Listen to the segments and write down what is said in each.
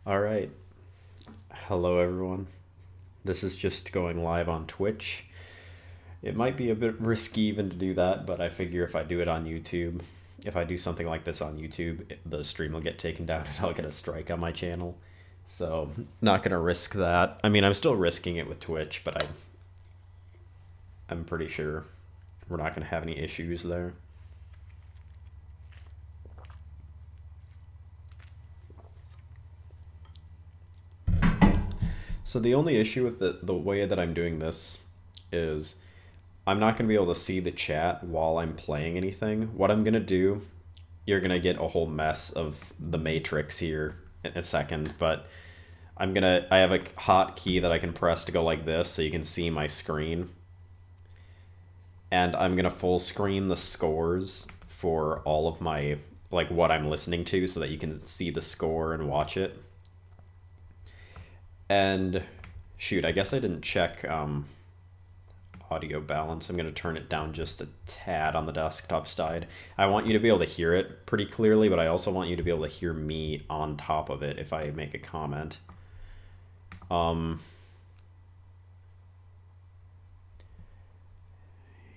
All right. Hello, everyone. This is just going live on Twitch. It might be a bit risky even to do that, but I figure if I do it on YouTube, if I do something like this on YouTube, the stream will get taken down and I'll get a strike on my channel. So, not gonna risk that. I mean, I'm still risking it with Twitch, but I'm pretty sure we're not gonna have any issues there. So the only issue with the way that I'm doing this is I'm not going to be able to see the chat while I'm playing anything. What I'm going to do, you're going to get a whole mess of the Matrix here in a second, but I have a hotkey that I can press to go like this so you can see my screen. And I'm going to full screen the scores for all of my, like what I'm listening to so that you can see the score and watch it. And shoot, I guess I didn't check audio balance. I'm going to turn it down just a tad on the desktop side. I want you to be able to hear it pretty clearly, but I also want you to be able to hear me on top of it if I make a comment.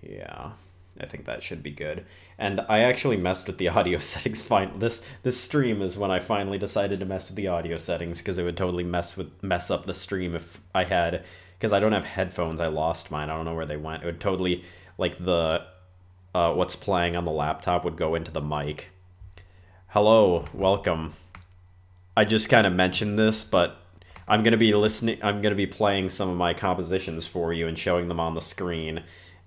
Yeah, I think that should be good. And I actually messed with the audio settings fine. This stream is when I finally decided to mess with the audio settings because it would totally mess up the stream if I had, because I don't have headphones. I lost mine. I don't know where they went. It would totally, like, the what's playing on the laptop would go into the mic. Hello, welcome. I just kind of mentioned this, but I'm going to be listening. I'm going to be playing some of my compositions for you and showing them on the screen.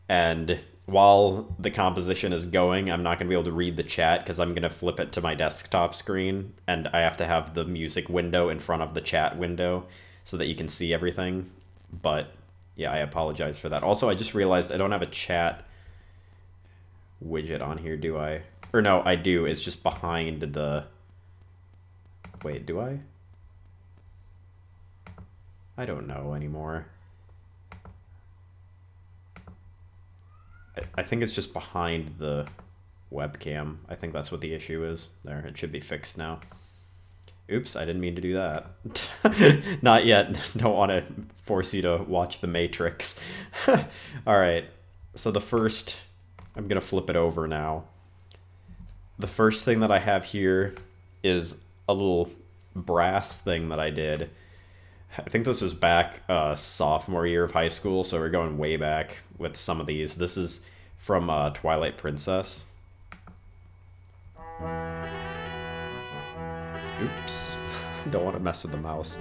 And while the composition is going, I'm not going to be able to read the chat because I'm going to flip it to my desktop screen, and I have to have the music window in front of the chat window so that you can see everything. But yeah, I apologize for that. Also, I just realized I don't have a chat widget on here, do I? Or no, I do. It's just behind the... Wait, do I? I don't know anymore. I think it's just behind the webcam. I think that's what the issue is. There, it should be fixed now. Oops, I didn't mean to do that. Not yet. Don't want to force you to watch The Matrix. Alright, so I'm going to flip it over now. The first thing that I have here is a little brass thing that I did. I think this was back sophomore year of high school, so we're going way back with some of these. This is from Twilight Princess. Oops. Don't want to mess with the mouse.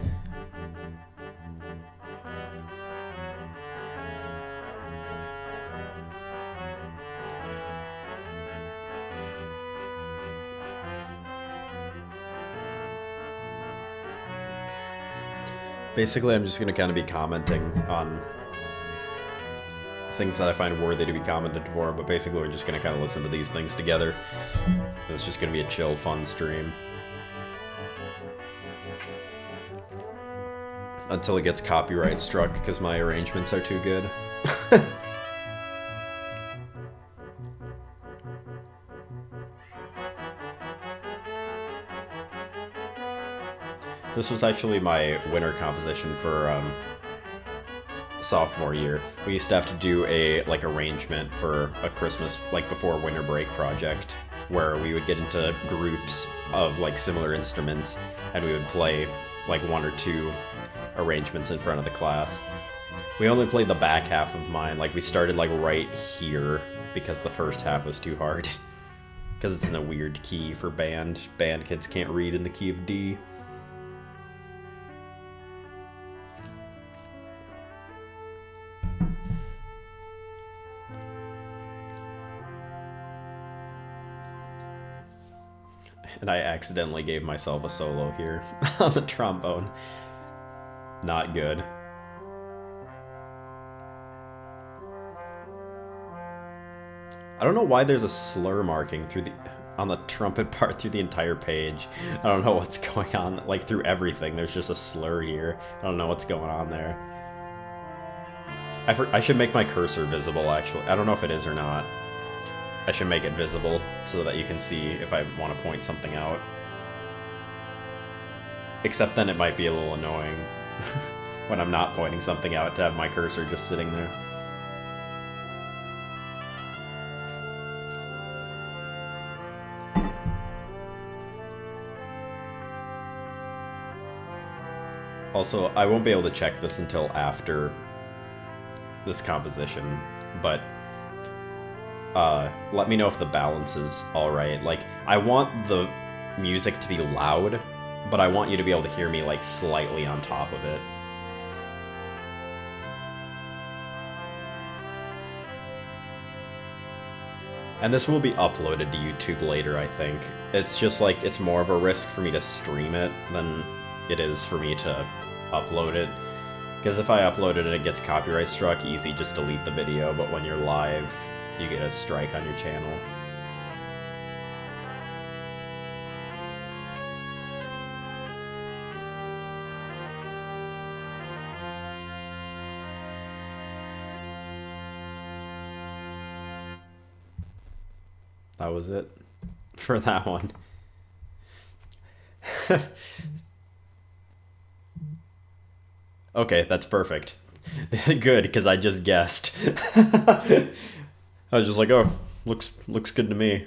Basically, I'm just going to kind of be commenting on things that I find worthy to be commented for, but basically we're just going to kind of listen to these things together. It's just going to be a chill, fun stream. Until it gets copyright struck because my arrangements are too good. This was actually my winter composition for sophomore year. We used to have to do a arrangement for a Christmas before winter break project where we would get into groups of similar instruments and we would play one or two arrangements in front of the class. We only played the back half of mine. We started right here because the first half was too hard. Because it's in a weird key for band. Band kids can't read in the key of D. And I accidentally gave myself a solo here on the trombone. Not good. I don't know why there's a slur marking on the trumpet part through the entire page. I don't know what's going on. Through everything, there's just a slur here. I don't know what's going on there. I should make my cursor visible, actually. I don't know if it is or not. I should make it visible so that you can see if I want to point something out. Except then it might be a little annoying when I'm not pointing something out to have my cursor just sitting there. Also, I won't be able to check this until after this composition, but let me know if the balance is alright. Like, I want the music to be loud, but I want you to be able to hear me, like, slightly on top of it. And this will be uploaded to YouTube later, I think. It's just, like, it's more of a risk for me to stream it than it is for me to upload it. Because if I upload it and it gets copyright struck, easy, just delete the video, but when you're live, you get a strike on your channel. That was it for that one. Okay, that's perfect. Good, because I just guessed. I was just like, oh, looks good to me.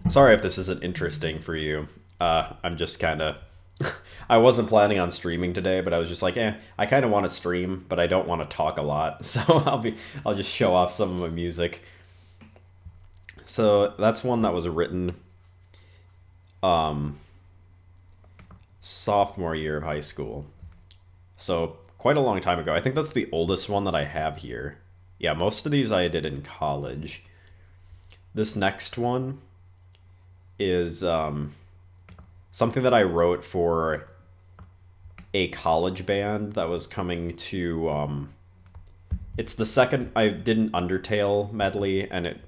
Sorry if this isn't interesting for you. I'm just kind of... I wasn't planning on streaming today, but I was just like, I kind of want to stream, but I don't want to talk a lot, so I'll just show off some of my music. So that's one that was written sophomore year of high school. So quite a long time ago. I think that's the oldest one that I have here. Yeah, most of these I did in college. This next one is something that I wrote for a college band that was coming to... it's the second... I did an Undertale medley, and it...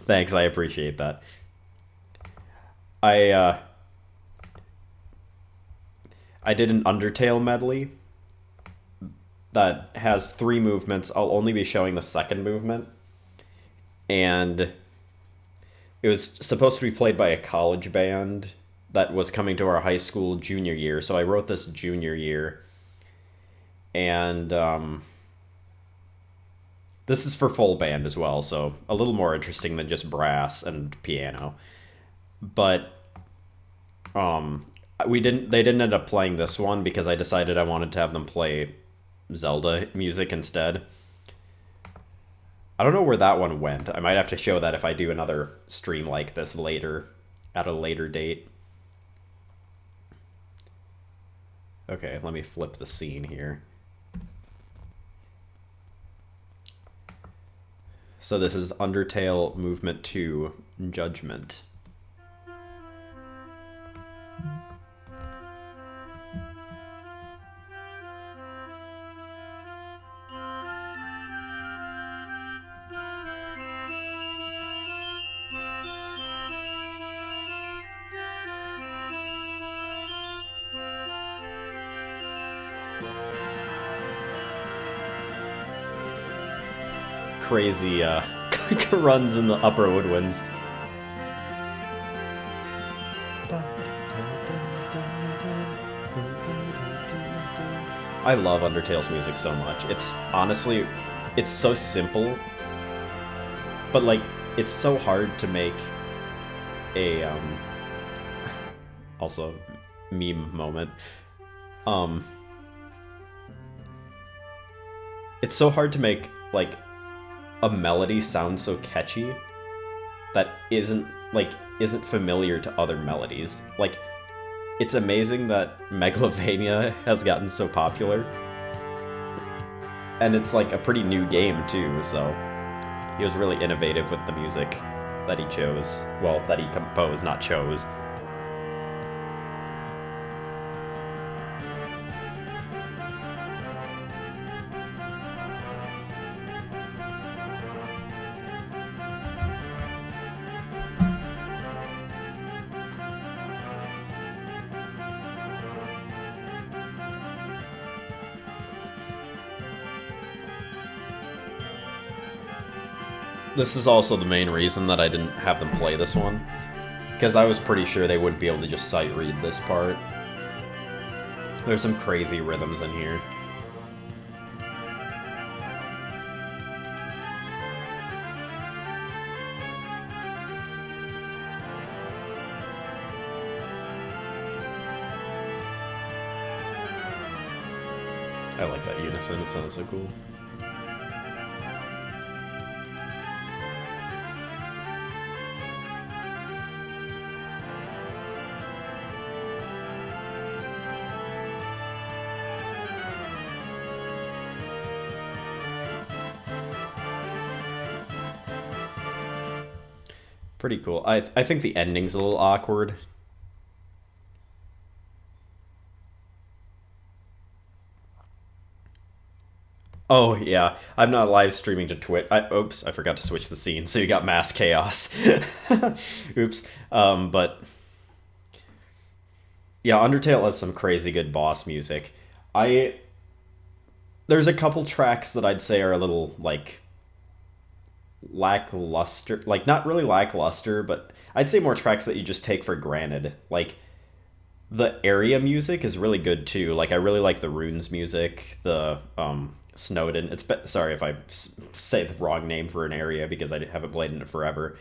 Thanks, I appreciate that. I did an Undertale medley that has 3 movements. I'll only be showing the second movement. And it was supposed to be played by a college band that was coming to our high school junior year. So I wrote this junior year. And this is for full band as well, so a little more interesting than just brass and piano. But they didn't end up playing this one because I decided I wanted to have them play Zelda music instead. I don't know where that one went. I might have to show that if I do another stream like this later, at a later date. Okay, let me flip the scene here. So this is Undertale Movement 2, Judgment. Crazy runs in the upper woodwinds. I love Undertale's music so much. It's honestly, it's so simple, but like, it's so hard to make a, also, meme moment. It's so hard to make, like, a melody sounds so catchy that isn't familiar to other melodies. Like, it's amazing that Megalovania has gotten so popular. And it's like a pretty new game too, so he was really innovative with the music that he chose. Well, that he composed, not chose. This is also the main reason that I didn't have them play this one, because I was pretty sure they wouldn't be able to just sight read this part. There's some crazy rhythms in here. I like that unison, it sounds so cool. Pretty cool. I think the ending's a little awkward. Oh yeah, I'm not live streaming to Twitch. Oops, I forgot to switch the scene. So you got mass chaos. Oops. But yeah, Undertale has some crazy good boss music. I There's a couple tracks that I'd say are a little like lackluster, like not really lackluster, but I'd say more tracks that you just take for granted. Like the area music is really good too. Like I really like the Runes music, the Snowden. Sorry if I say the wrong name for an area because I haven't played in it forever.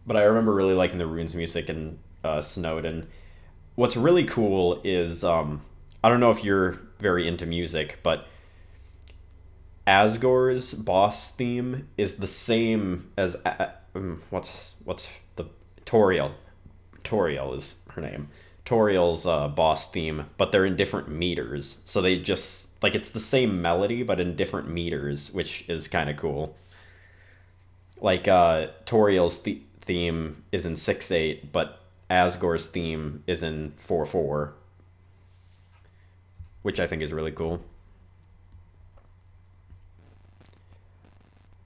But I remember really liking the Runes music and Snowden. What's really cool is I don't know if you're very into music, but Asgore's boss theme is the same as what's the Toriel. Toriel is her name. Toriel's boss theme, but they're in different meters. So they just like it's the same melody but in different meters, which is kind of cool. Like Toriel's theme is in 6/8, but Asgore's theme is in 4/4, which I think is really cool.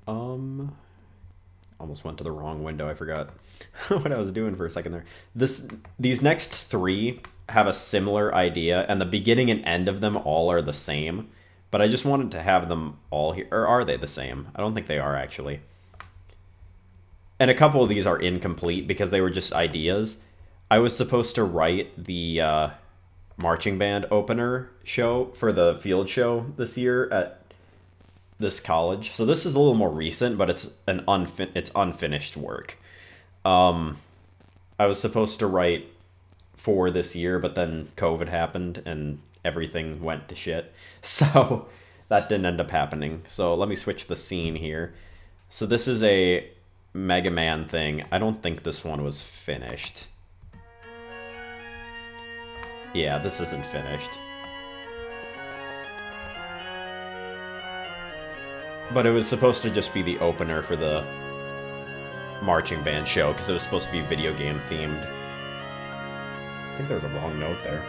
Um, Almost went to the wrong window. I forgot what I was doing for a second there. These next three have a similar idea, and the beginning and end of them all are the same. But I just wanted to have them all here. Or are they the same? I don't think they are actually. And a couple of these are incomplete because they were just ideas. I was supposed to write the marching band opener show for the field show this year at this college. So this is a little more recent, but it's unfinished work. Um, I was supposed to write for this year, but then COVID happened and everything went to shit. So that didn't end up happening. So let me switch the scene here. So this is a Mega Man thing. I don't think this one was finished. Yeah, this isn't finished. But it was supposed to just be the opener for the marching band show because it was supposed to be video game themed. I think there's a wrong note there.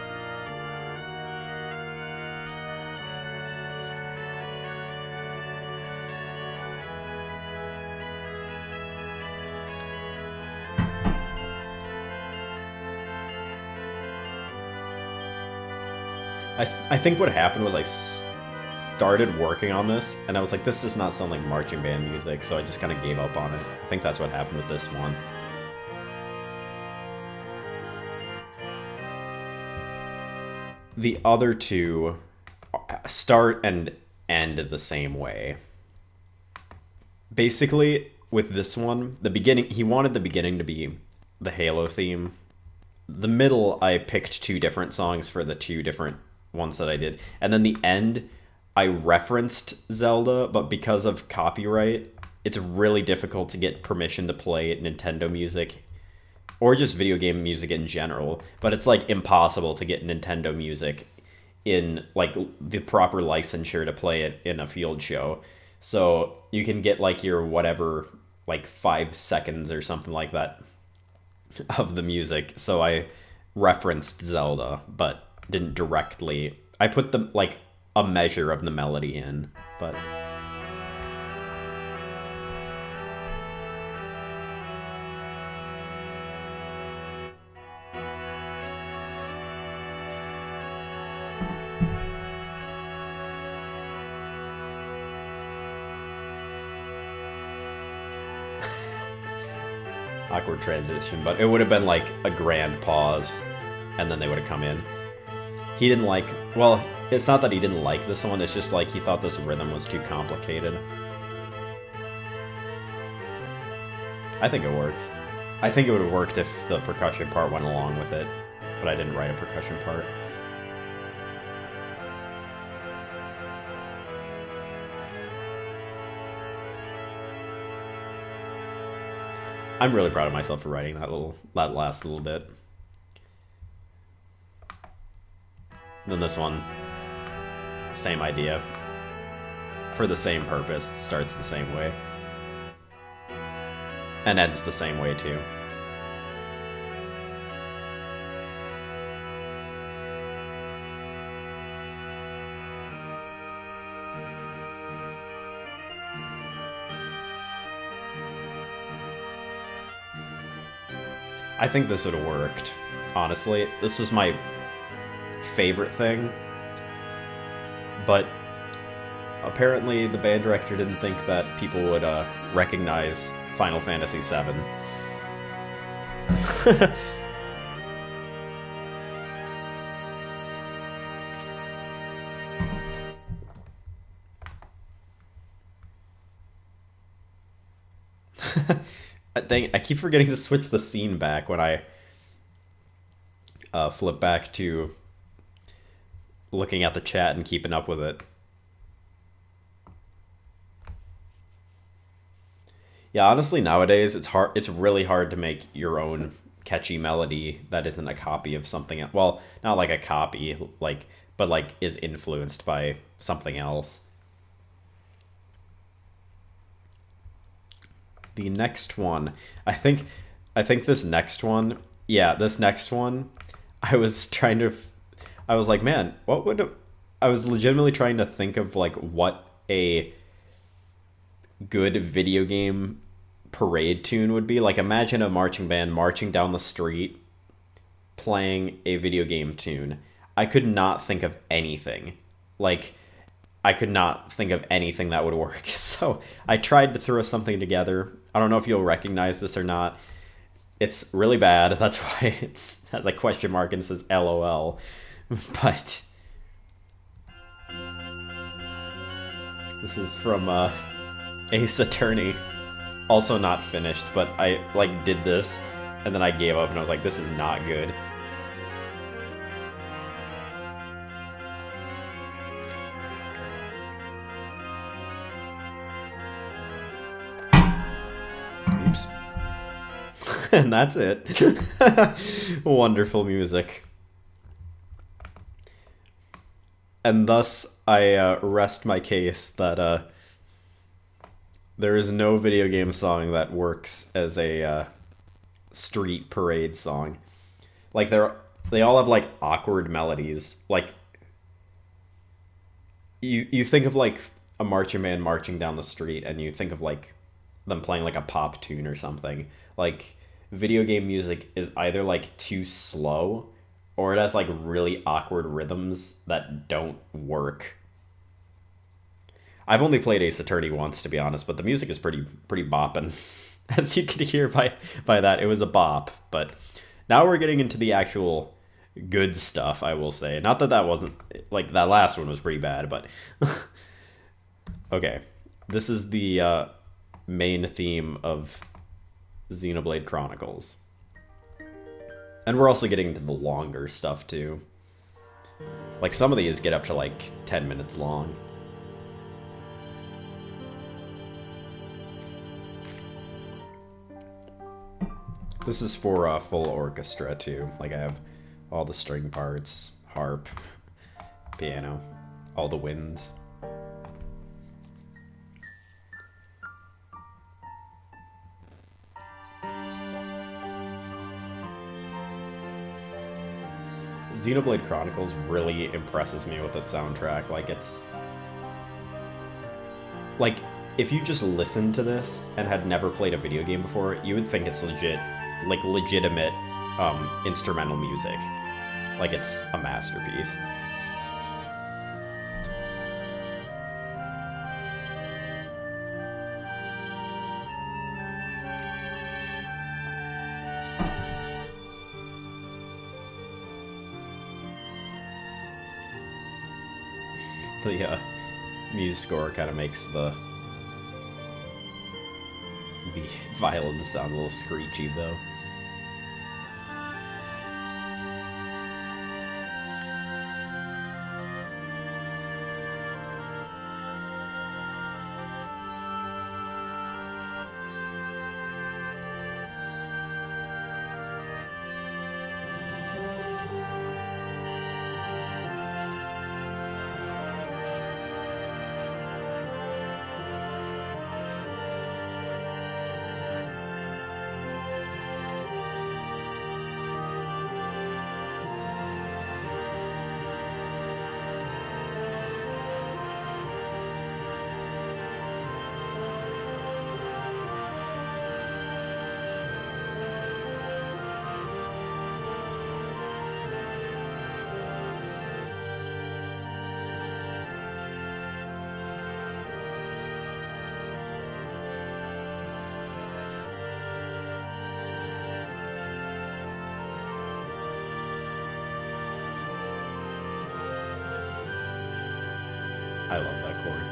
I think what happened was I started working on this and I was like, this does not sound like marching band music, so I just kind of gave up on it. I think that's what happened with this one. The other two start and end the same way. Basically, with this one, the beginning, he wanted the beginning to be the Halo theme. The middle, I picked two different songs for the two different ones that I did. And then the end, I referenced Zelda, but because of copyright, it's really difficult to get permission to play Nintendo music or just video game music in general. But it's like impossible to get Nintendo music in like the proper licensure to play it in a field show. So you can get like your whatever, like 5 seconds or something like that of the music. So I referenced Zelda, but didn't directly. I put the like a measure of the melody in, but awkward transition, but it would have been like a grand pause, and then they would have come in. He didn't like, well, it's not that he didn't like this one, it's just like he thought this rhythm was too complicated. I think it works. I think it would have worked if the percussion part went along with it, but I didn't write a percussion part. I'm really proud of myself for writing that last little bit. Then this one, same idea. For the same purpose, starts the same way. And ends the same way too. I think this would have worked, honestly. This was my favorite thing, but apparently the band director didn't think that people would recognize Final Fantasy VII. I keep forgetting to switch the scene back when I flip back to looking at the chat and keeping up with it. Yeah, honestly, nowadays it's really hard to make your own catchy melody that isn't a copy of something else. Well, not like a copy, but like is influenced by something else. The next one, I think this next one, I was like, man, I was legitimately trying to think of like what a good video game parade tune would be. Like, imagine a marching band marching down the street playing a video game tune. I could not think of anything. Like, I could not think of anything that would work. So I tried to throw something together. I don't know if you'll recognize this or not. It's really bad. That's why it has a question mark and says LOL. But this is from Ace Attorney. Also not finished, but I like did this and then I gave up and I was like, this is not good. Oops. And that's it. Wonderful music. And thus I rest my case that there is no video game song that works as a street parade song. Like they all have like awkward melodies. Like you think of like a marching band marching down the street and you think of like them playing like a pop tune or something. Like video game music is either like too slow or it has like really awkward rhythms that don't work. I've only played Ace Attorney once, to be honest, but the music is pretty boppin'. As you could hear by that, it was a bop. But now we're getting into the actual good stuff, I will say. Not that wasn't, like, that last one was pretty bad, but... Okay, this is the main theme of Xenoblade Chronicles. And we're also getting to the longer stuff, too. Like, some of these get up to, like, 10 minutes long. This is for full orchestra, too. Like, I have all the string parts, harp, piano, all the winds. Xenoblade Chronicles really impresses me with the soundtrack. Like, it's... Like, if you just listened to this and had never played a video game before, you would think it's legitimate instrumental music. Like, it's a masterpiece. The Muse score kind of makes the violins sound a little screechy, though. I love that chord.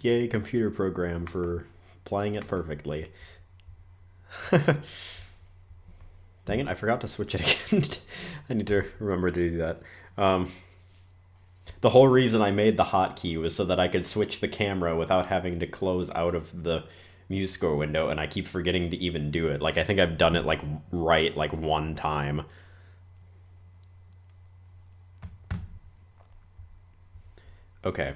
Yay, computer program for playing it perfectly. Dang it, I forgot to switch it again. I need to remember to do that. The whole reason I made the hotkey was so that I could switch the camera without having to close out of the Muse score window, and I keep forgetting to even do it. Like, I think I've done it, like, right, like, one time. Okay.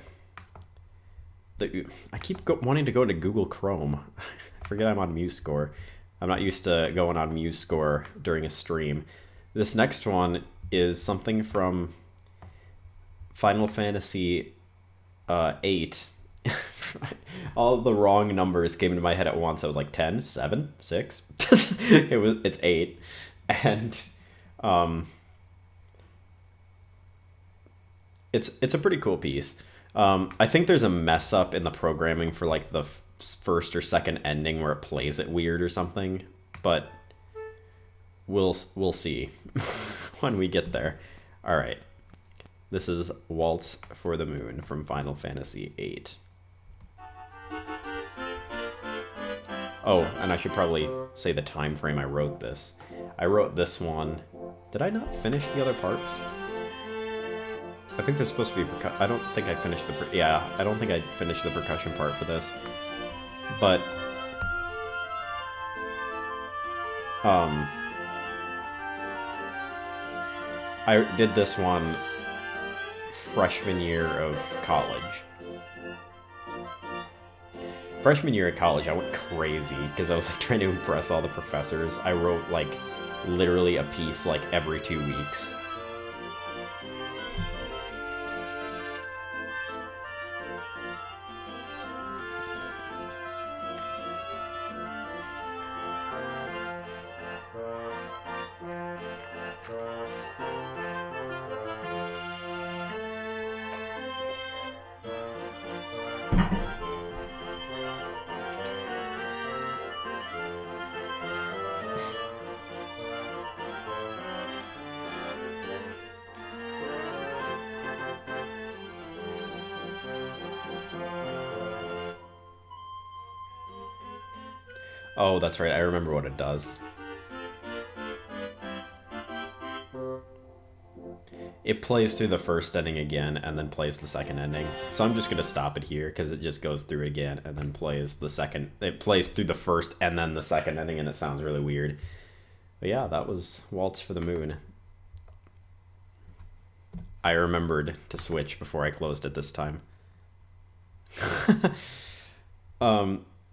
I keep wanting to go to Google Chrome. I forget I'm on MuseScore. I'm not used to going on MuseScore during a stream. This next one is something from Final Fantasy 8. All the wrong numbers came into my head at once. I was like 10, 7, 6. It's 8. And it's a pretty cool piece. I think there's a mess up in the programming for like the first or second ending where it plays it weird or something, but we'll see when we get there. All right, this is Waltz for the Moon from Final Fantasy VIII. Oh, and I should probably say the time frame I wrote this. I wrote this one. Did I not finish the other parts? I think there's supposed to be I don't think I finished the I don't think I finished the percussion part for this. But I did this one freshman year of college. Freshman year of college, I went crazy because I was like trying to impress all the professors. I wrote like literally a piece like every 2 weeks. Oh, that's right. I remember what it does. It plays through the first ending again and then plays the second ending. So I'm just going to stop it here because it just goes through it again and then plays the second. It plays through the first and then the second ending and it sounds really weird. But yeah, that was Waltz for the Moon. I remembered to switch before I closed it this time.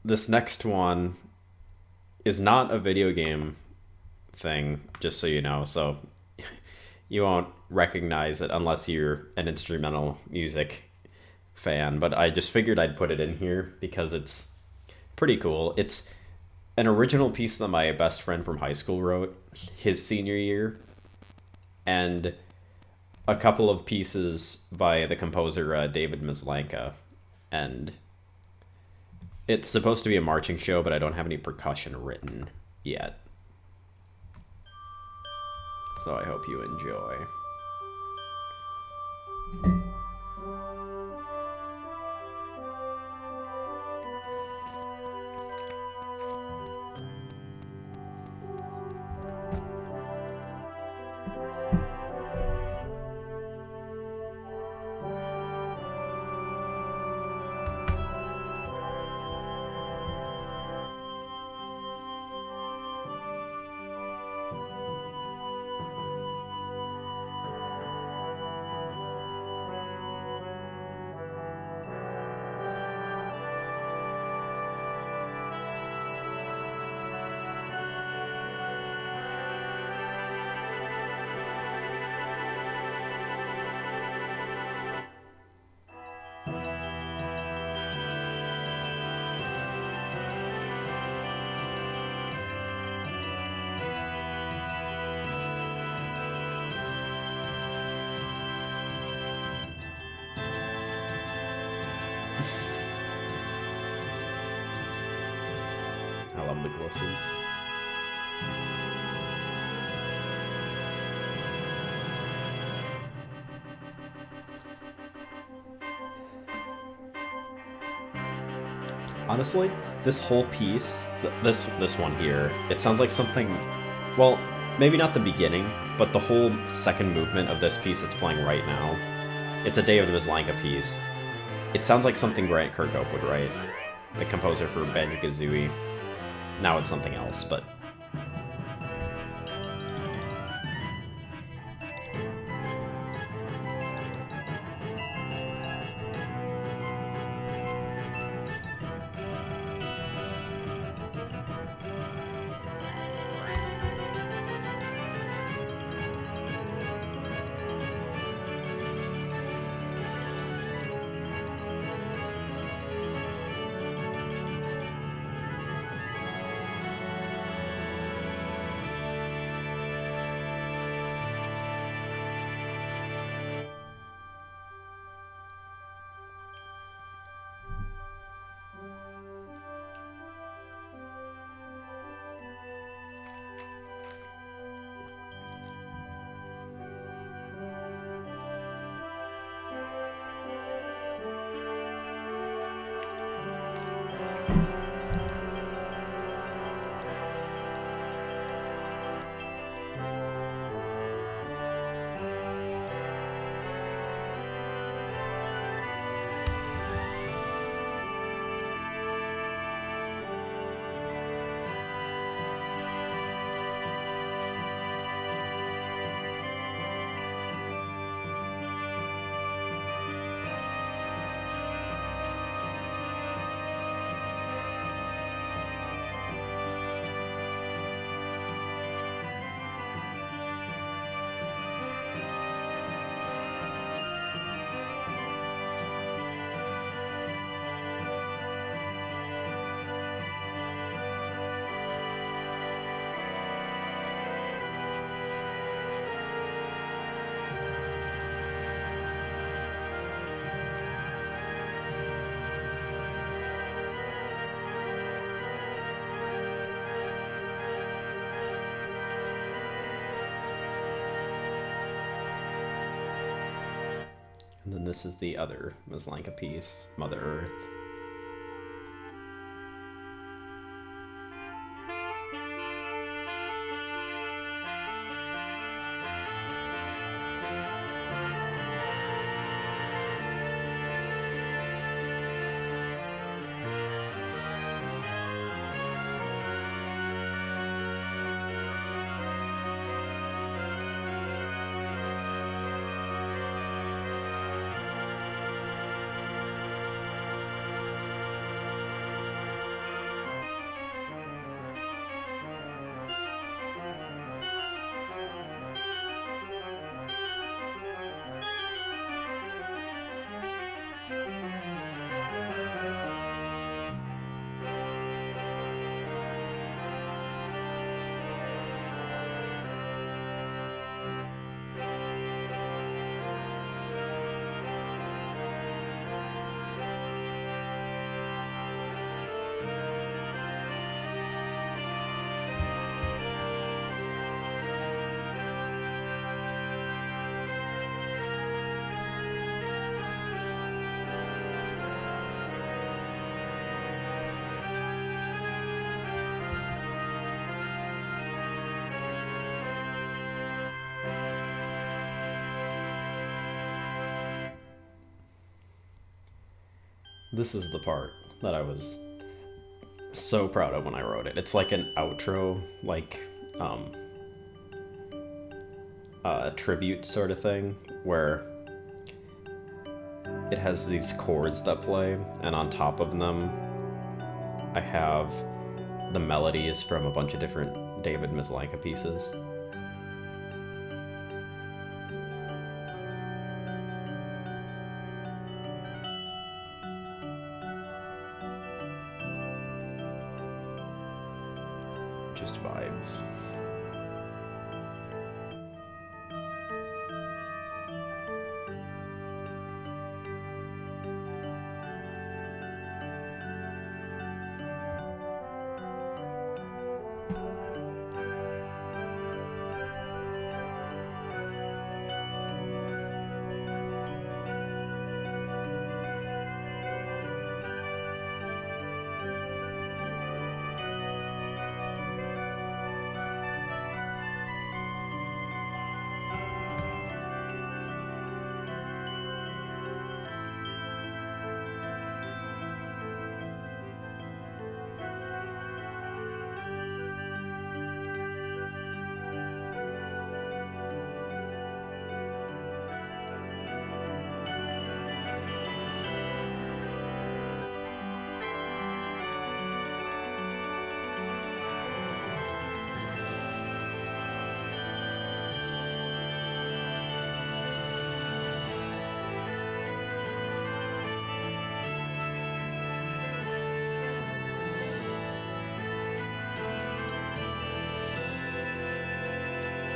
This next one is not a video game thing, just so you know. So you won't recognize it unless you're an instrumental music fan. But I just figured I'd put it in here because it's pretty cool. It's an original piece that my best friend from high school wrote his senior year, and a couple of pieces by the composer David Maslanka. And it's supposed to be a marching show, but I don't have any percussion written yet. So I hope you enjoy. I love the glisses. Honestly, this whole piece, this one here, it sounds like something. Well, maybe not the beginning, but the whole second movement of this piece that's playing right now. It's a David Maslanka piece. It sounds like something Grant Kirkhope would write, the composer for Banjo-Kazooie. Now it's something else, but and then this is the other Maslanka piece, Mother Earth. This is the part that I was so proud of when I wrote it. It's like an outro, like tribute sort of thing, where it has these chords that play, and on top of them, I have the melodies from a bunch of different David Maslanka pieces. Just vibes.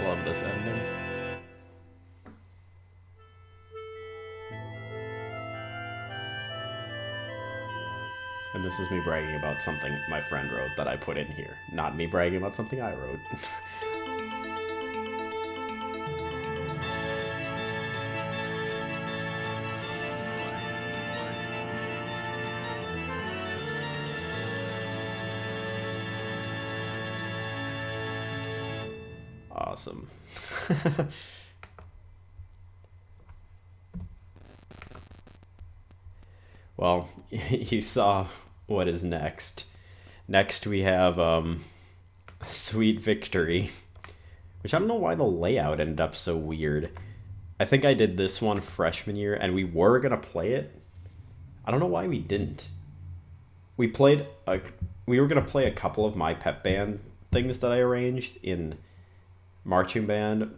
Love this ending. And this is me bragging about something my friend wrote that I put in here. Not me bragging about something I wrote. Awesome. Well, you saw what is next. Next we have Sweet Victory, which I don't know why the layout ended up so weird. I think I did this one freshman year and we were going to play it. I don't know why we didn't. We were going to play a couple of my pep band things that I arranged in marching band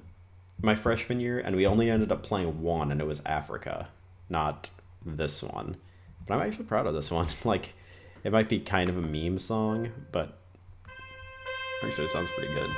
my freshman year, and we only ended up playing one, and it was Africa, not this one. But I'm actually proud of this one. Like, it might be kind of a meme song, but actually it sounds pretty good.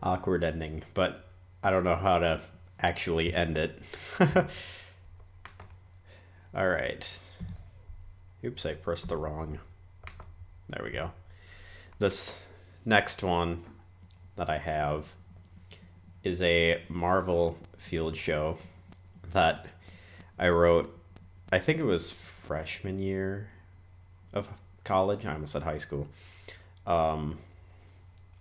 Awkward ending, but I don't know how to actually end it. All right. Oops, I pressed the wrong. There we go. This next one that I have is a Marvel field show that I wrote, I think it was freshman year of college. I almost said high school. Um,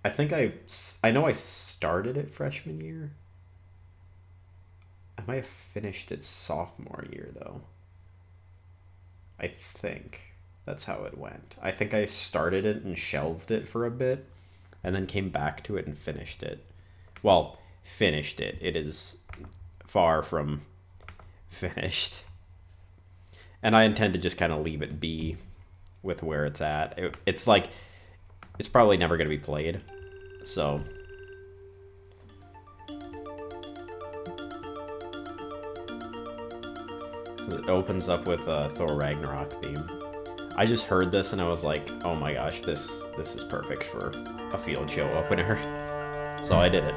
I think I know I started it freshman year. I might have finished it sophomore year though. I think that's how it went. I think I started it and shelved it for a bit and then came back to it and finished it. Well, finished it. It is far from finished. And I intend to just kind of leave it be with where it's at. It's like, it's probably never going to be played. So it opens up with a Thor Ragnarok theme. I just heard this and I was like, oh my gosh, this is perfect for a field show opener. So I did it.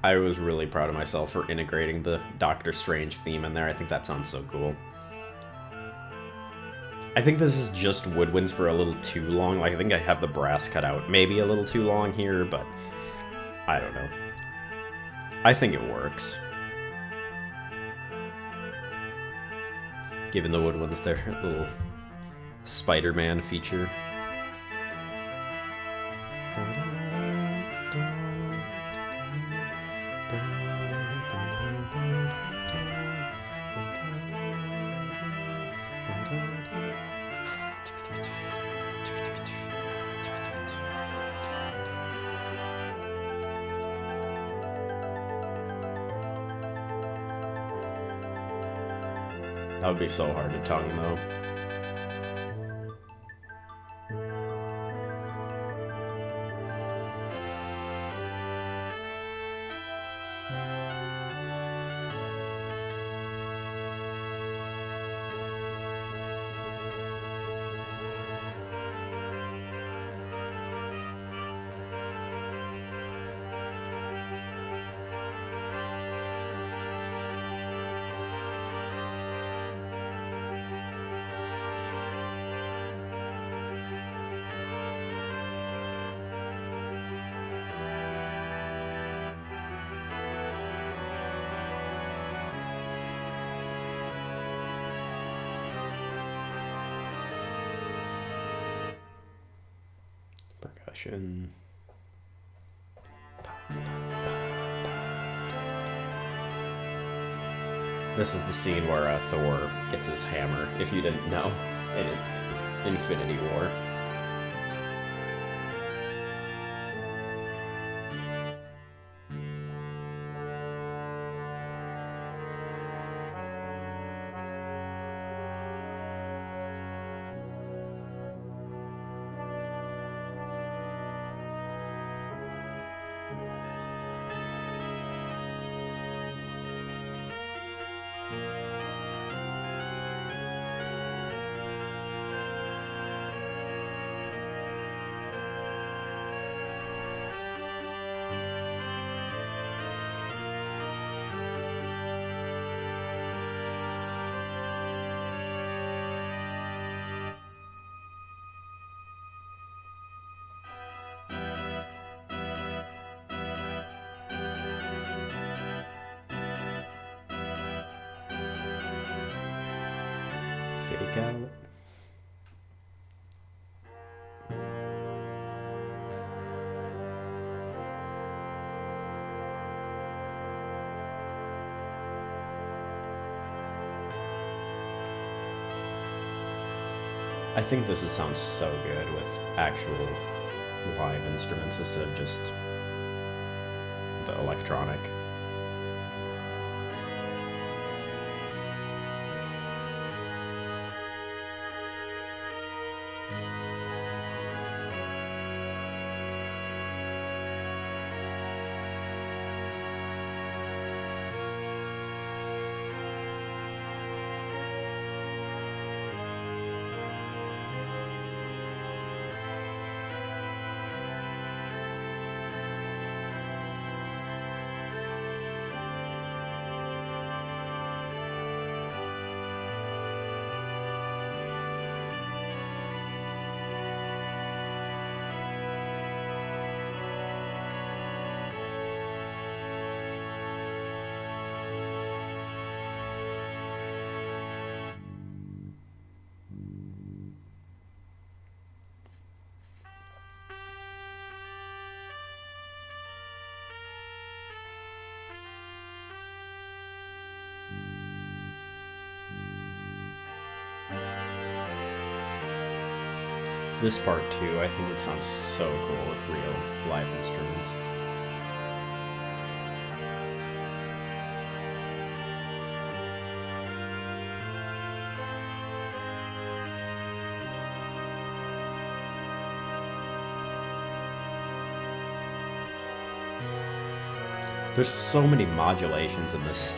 I was really proud of myself for integrating the Doctor Strange theme in there. I think that sounds so cool. I think this is just woodwinds for a little too long. Like, I think I have the brass cut out maybe a little too long here, but I don't know. I think it works. Given the woodwinds, their little Spider-Man feature. That would be so hard to tongue, though. Percussion. This is the scene where Thor gets his hammer, if you didn't know, in Infinity War. Fake out. I think this would sound so good with actual live instruments instead of just the electronic. This part too, I think it sounds so cool with real live instruments. There's so many modulations in this.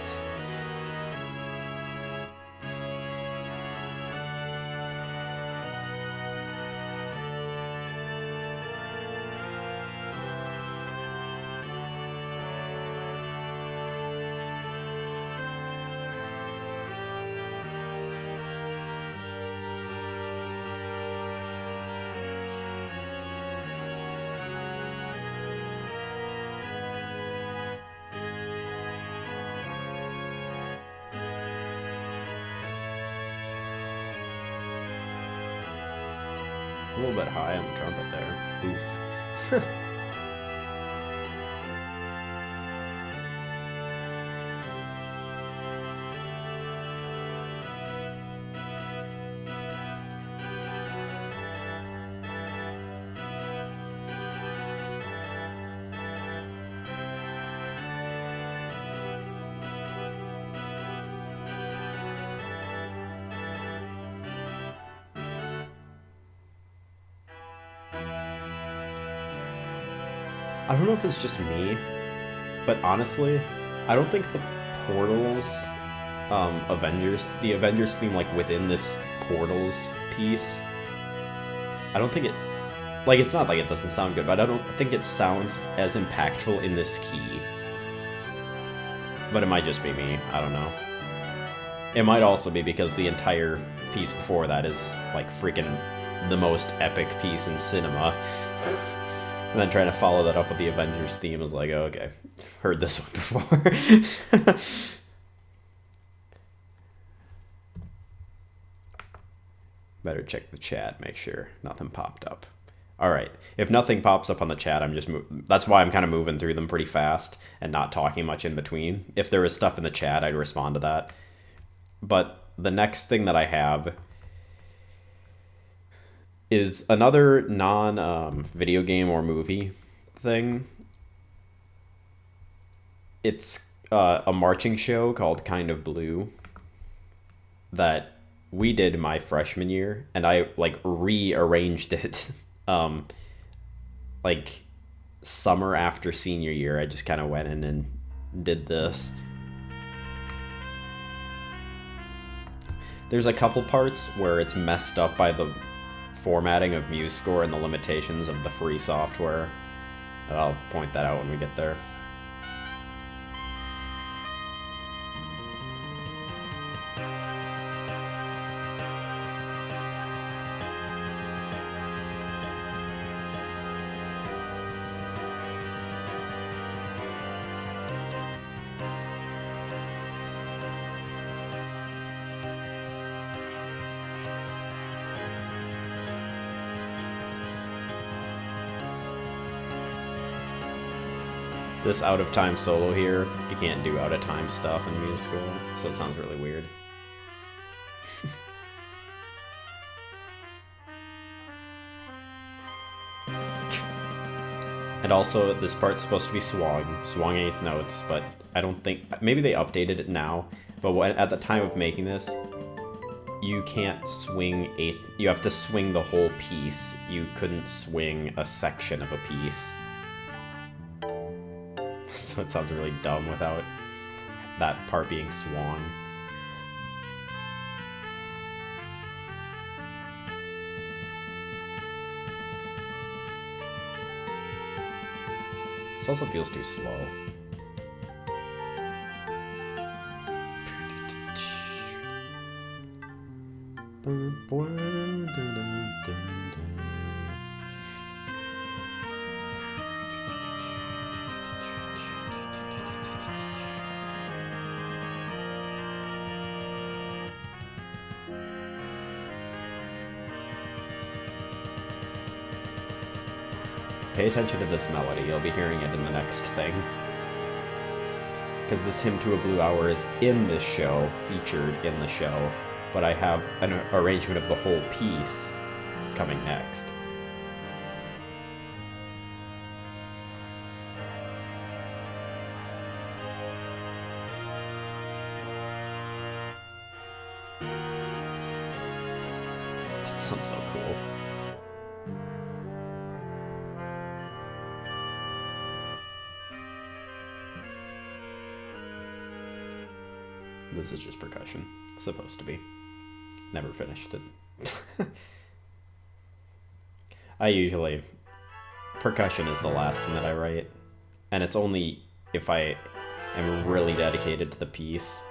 A little bit high on the trumpet there. Oof. I don't know if it's just me, but honestly, I don't think the Portals, the Avengers theme, like, within this Portals piece, I don't think it, like, it's not like it doesn't sound good, but I don't think it sounds as impactful in this key. But it might just be me, I don't know. It might also be because the entire piece before that is, like, freaking the most epic piece in cinema. And then trying to follow that up with the Avengers theme is like, oh, okay, heard this one before. Better check the chat, make sure nothing popped up. All right, if nothing pops up on the chat, I'm just that's why I'm kind of moving through them pretty fast and not talking much in between. If there was stuff in the chat, I'd respond to that. But the next thing that I have is another non-video game or movie thing. It's a marching show called Kind of Blue that we did my freshman year, and I, like, rearranged it like summer after senior year. I just kind of went in and did this. There's a couple parts where it's messed up by the formatting of MuseScore and the limitations of the free software. But I'll point that out when we get there. This out-of-time solo here, you can't do out-of-time stuff in MuseScore, so it sounds really weird. And also, this part's supposed to be swung eighth notes, but I don't think, maybe they updated it now, but at the time of making this, you can't swing eighth, you have to swing the whole piece. You couldn't swing a section of a piece. So it sounds really dumb without that part being swung. This also feels too slow. Pay attention to this melody, you'll be hearing it in the next thing. Because this Hymn to a Blue Hour is in this show, featured in the show, but I have an arrangement of the whole piece coming next. That sounds so cool. This is just percussion. Supposed to be. Never finished it. Percussion is the last thing that I write. And it's only if I am really dedicated to the piece,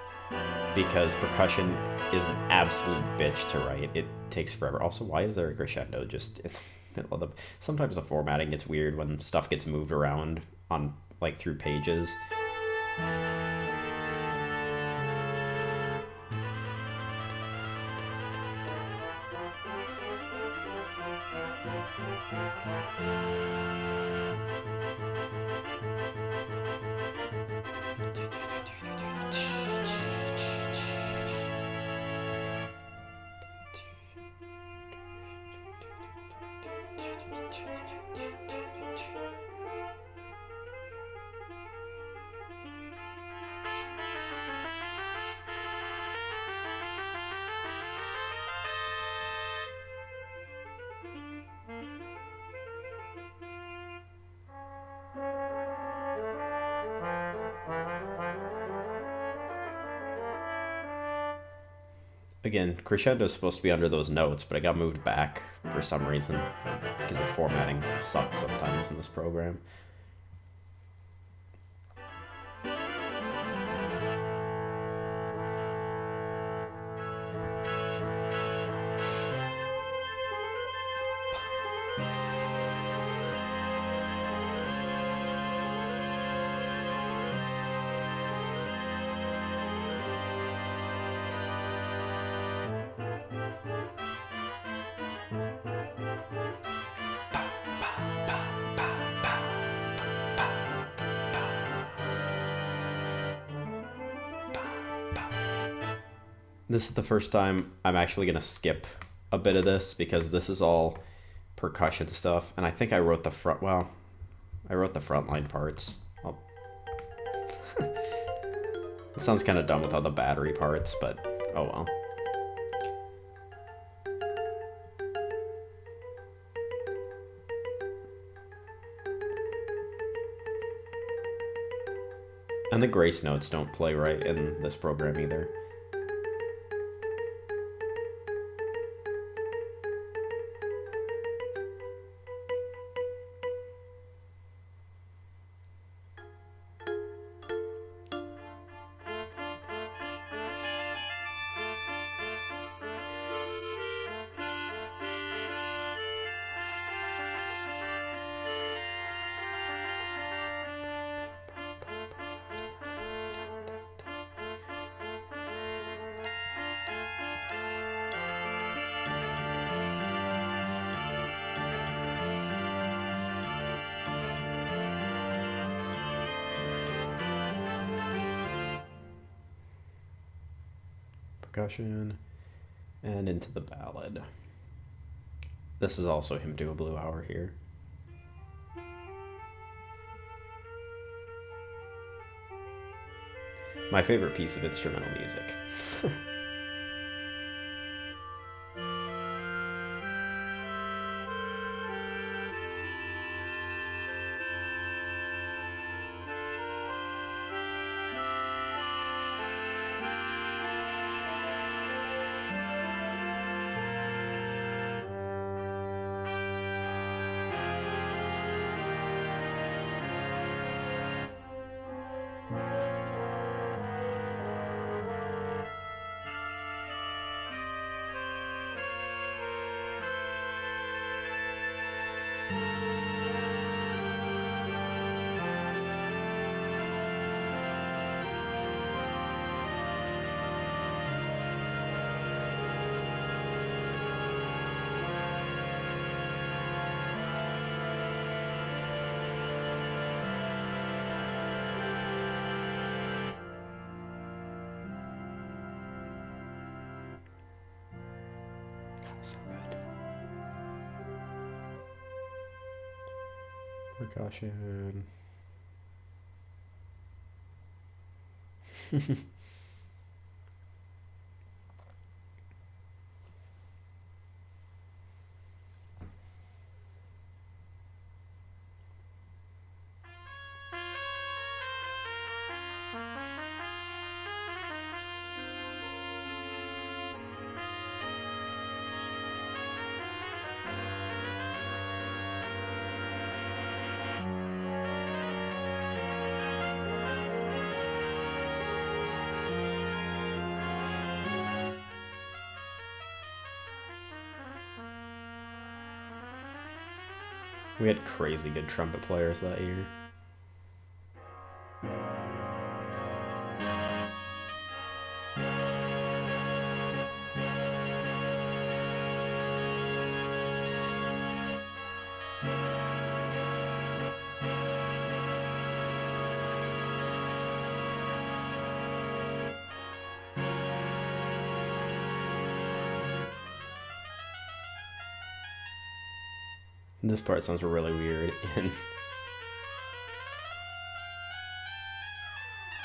because percussion is an absolute bitch to write. It takes forever. Also, why is there a crescendo just in the middle of the... Sometimes the formatting gets weird when stuff gets moved around on, like, through pages. Again, crescendo is supposed to be under those notes, but it got moved back for some reason, because the formatting sucks sometimes in this program. This is the first time I'm actually going to skip a bit of this, because this is all percussion stuff, and I think I wrote the frontline parts. It sounds kind of dumb without the battery parts, but oh well. And the grace notes don't play right in this program either. Percussion, and into the ballad. This is also Hymn to a Blue Hour here. my favorite piece of instrumental music. So good. Percussion. We had crazy good trumpet players that year. This part sounds really weird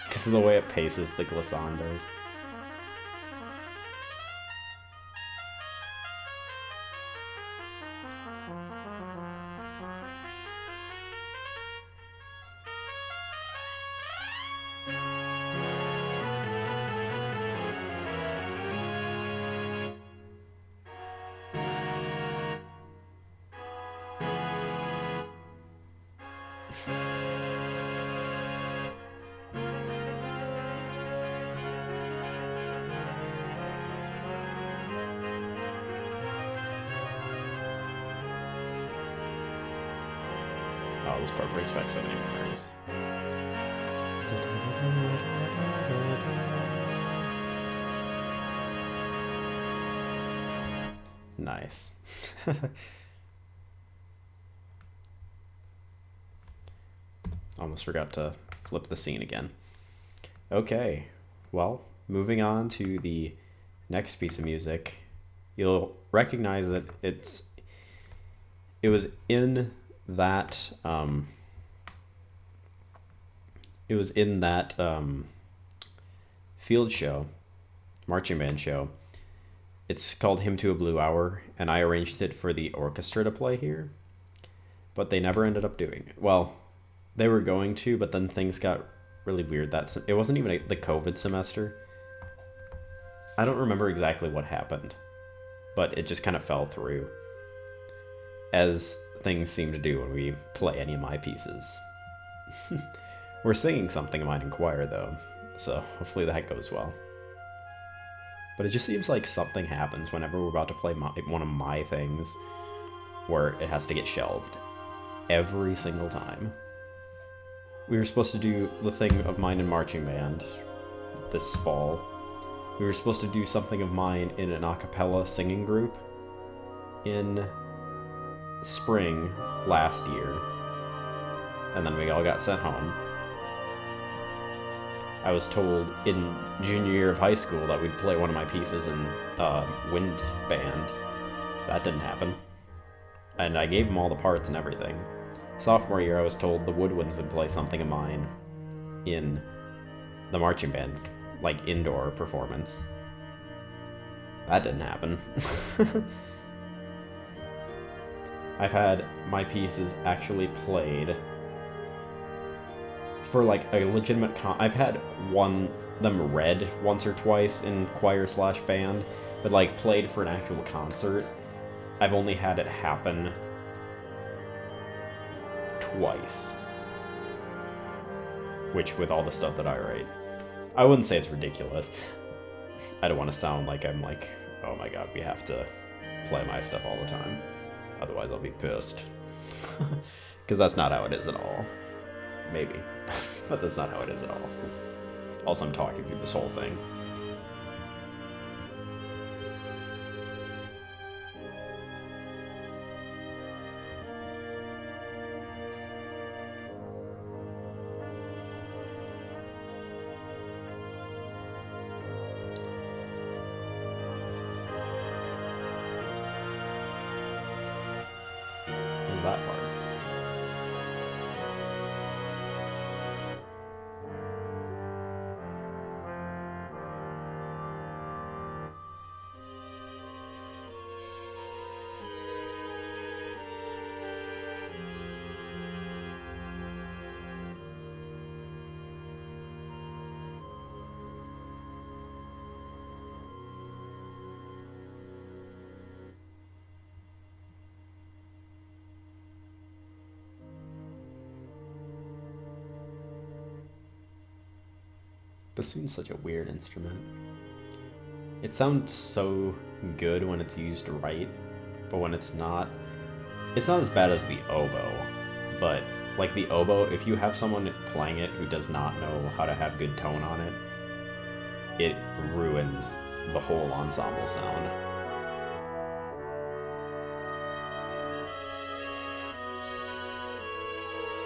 because of the way it paces the glissandos. Oh, this part brings back so many memories. Nice. Almost forgot to flip the scene again. Okay, well, moving on to the next piece of music. You'll recognize that it was in that field show, marching band show. It's called Hymn to a Blue Hour, and I arranged it for the orchestra to play here, but they never ended up doing it. Well, they were going to, but then things got really weird. It wasn't even the COVID semester. I don't remember exactly what happened, but it just kind of fell through, as things seem to do when we play any of my pieces. We're singing something of mine in choir, though, so hopefully that goes well. But it just seems like something happens whenever we're about to play one of my things, where it has to get shelved every single time. We were supposed to do the thing of mine in marching band this fall. We were supposed to do something of mine in an a cappella singing group in spring last year, and then we all got sent home. I was told in junior year of high school that we'd play one of my pieces in wind band. That didn't happen, and I gave them all the parts and everything. Sophomore year, I was told the woodwinds would play something of mine in the marching band, like, indoor performance. That didn't happen. I've had my pieces actually played for, like, a legitimate I've had them read once or twice in choir/band, but, like, played for an actual concert, I've only had it happen twice. Which, with all the stuff that I write, I wouldn't say it's ridiculous. I don't want to sound like I'm like, oh my god, we have to play my stuff all the time. Otherwise I'll be pissed. Because that's not how it is at all. Maybe. But that's not how it is at all. Also, I'm talking through this whole thing. There's that part. Bassoon's such a weird instrument. It sounds so good when it's used right, but when it's not as bad as the oboe. But, like, the oboe, if you have someone playing it who does not know how to have good tone on it, it ruins the whole ensemble sound.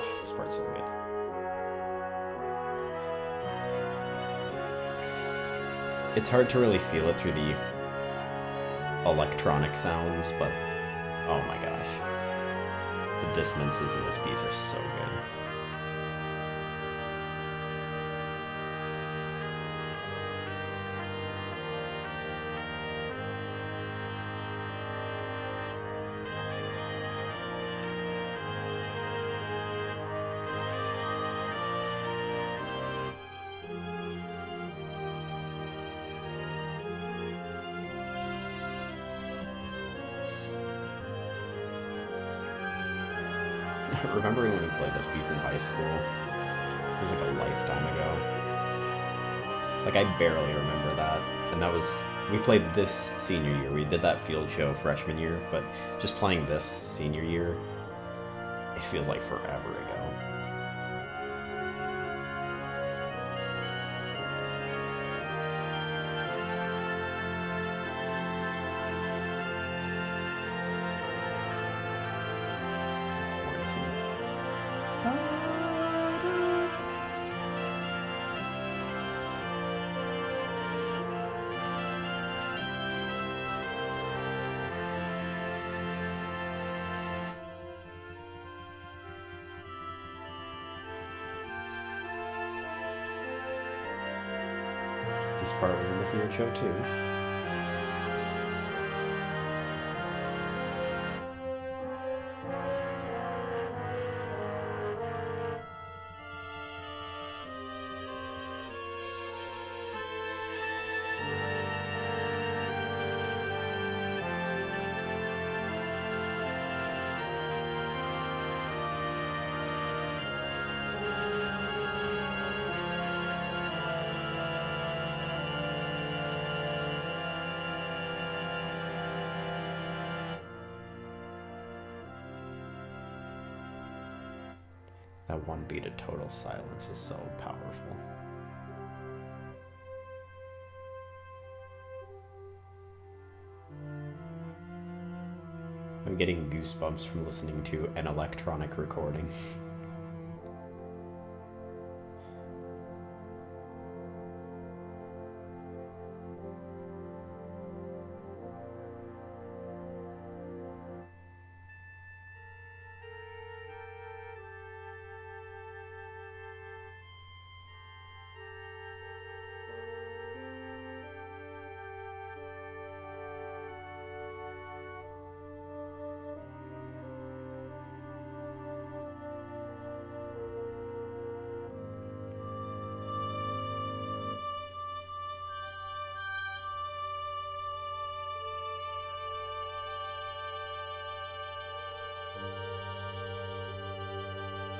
Oh, this part's so good. It's hard to really feel it through the electronic sounds, but oh my gosh. The dissonances in this piece are so good. Remembering when we played this piece in high school, it was like a lifetime ago. Like, I barely remember that. And that was, we played this senior year. We did that field show freshman year, but just playing this senior year, it feels like forever ago. This part was in the field show too. That one beat of total silence is so powerful. I'm getting goosebumps from listening to an electronic recording.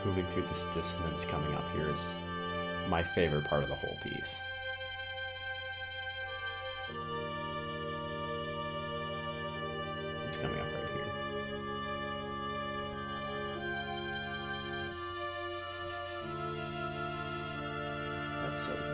moving through this dissonance coming up here is my favorite part of the whole piece. It's coming up right here. That's so good.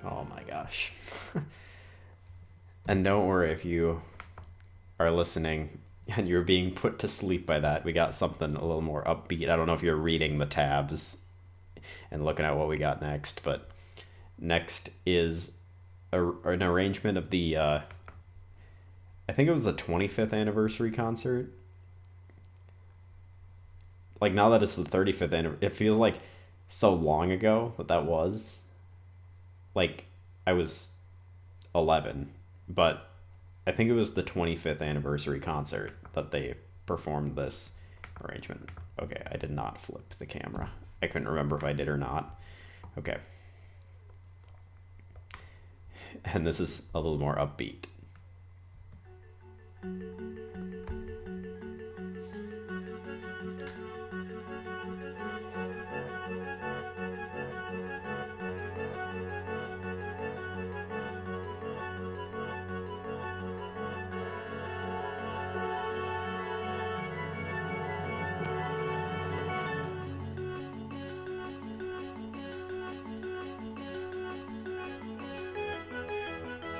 Oh my gosh. And don't worry if you are listening and you're being put to sleep by that. We got something a little more upbeat. I don't know if you're reading the tabs and looking at what we got next, but next is an arrangement of the, I think it was the 25th anniversary concert. Like, now that it's the 35th anniversary, it feels like so long ago that was. Like, I was 11, but I think it was the 25th anniversary concert that they performed this arrangement. Okay, I did not flip the camera. I couldn't remember if I did or not. Okay. And this is a little more upbeat.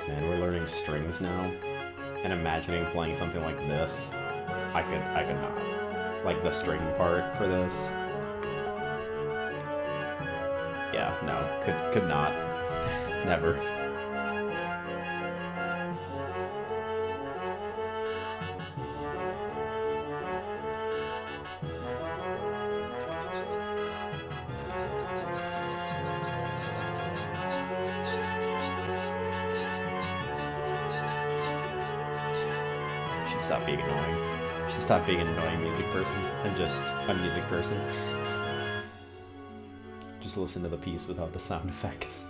Man, we're learning strings now, and imagining playing something like this, I could not. Like the string part for this. Yeah, no, could not. Never. Stop being annoying. Should stop being an annoying music person and just a music person. Just listen to the piece without the sound effects.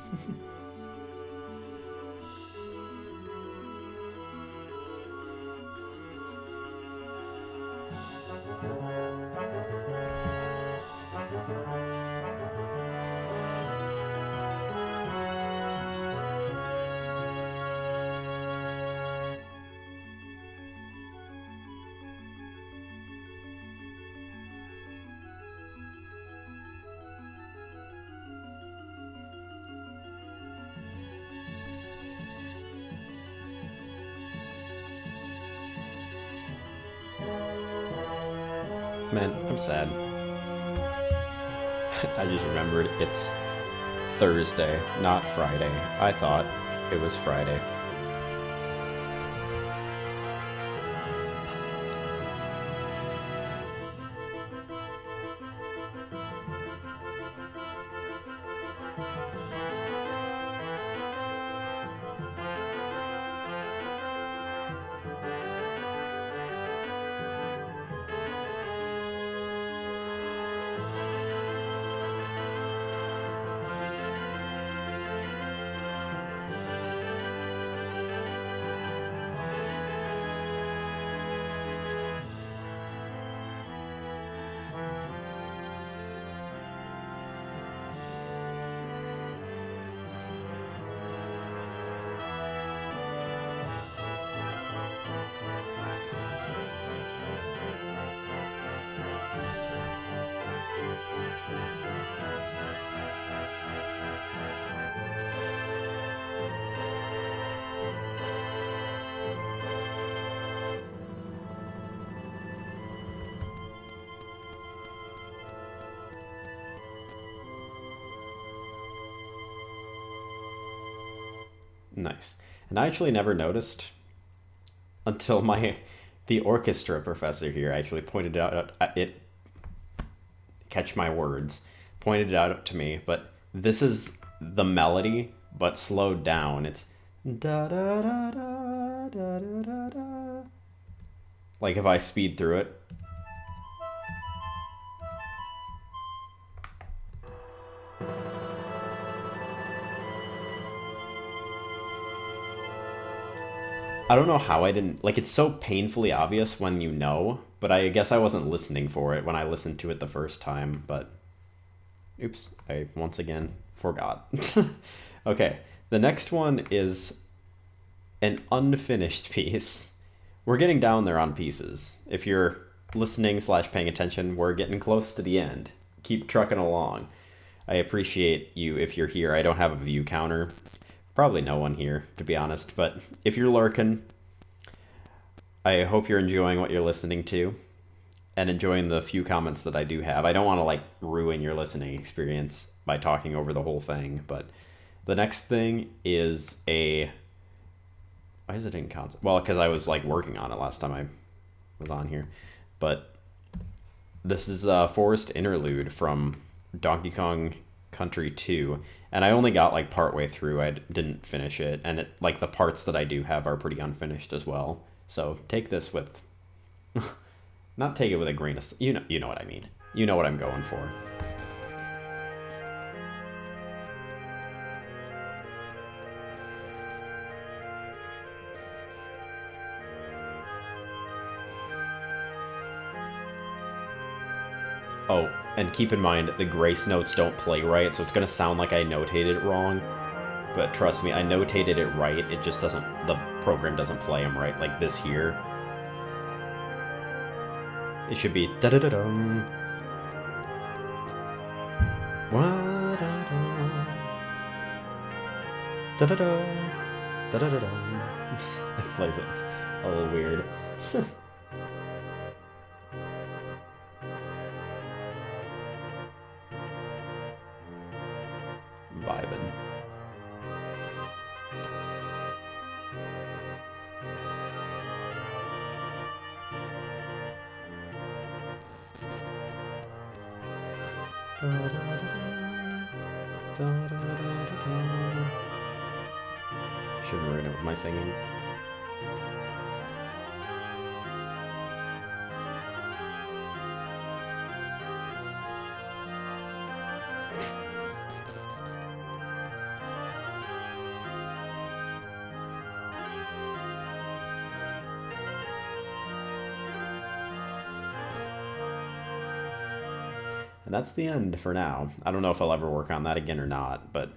Man, I'm sad. I just remembered it's Thursday, not Friday. I thought it was Friday. Nice. And I actually never noticed until the orchestra professor here actually pointed out it. Catch my words. Pointed it out to me, but this is the melody, but slowed down. It's da da da da da da da da. Like if I speed through it. I don't know how I didn't, like, it's so painfully obvious when you know, but I guess I wasn't listening for it when I listened to it the first time, but oops, I once again forgot. Okay, the next one is an unfinished piece. We're getting down there on pieces. If you're listening / paying attention, we're getting close to the end. Keep trucking along. I appreciate you if you're here. I don't have a view counter. Probably no one here, to be honest, but if you're lurking, I hope you're enjoying what you're listening to and enjoying the few comments that I do have. I don't want to, like, ruin your listening experience by talking over the whole thing, but the next thing is a... Why is it in concert? Well, because I was, like, working on it last time I was on here, but this is a Forest Interlude from Donkey Kong Country 2, and I only got like partway through. I didn't finish it, and it, like, the parts that I do have are pretty unfinished as well, so take this with not take it with a grain of you know what I mean. You know what I'm going for. Oh, and keep in mind, the grace notes don't play right, so it's going to sound like I notated it wrong. But trust me, I notated it right, it just doesn't, the program doesn't play them right, like this here. It should be da-da-da-dum. Wa-da-da. Da-da-da. Da-da-da-dum. It plays it a little weird. Vibin'. Shouldn't ruin it with my singing. And that's the end for now. I don't know if I'll ever work on that again or not, but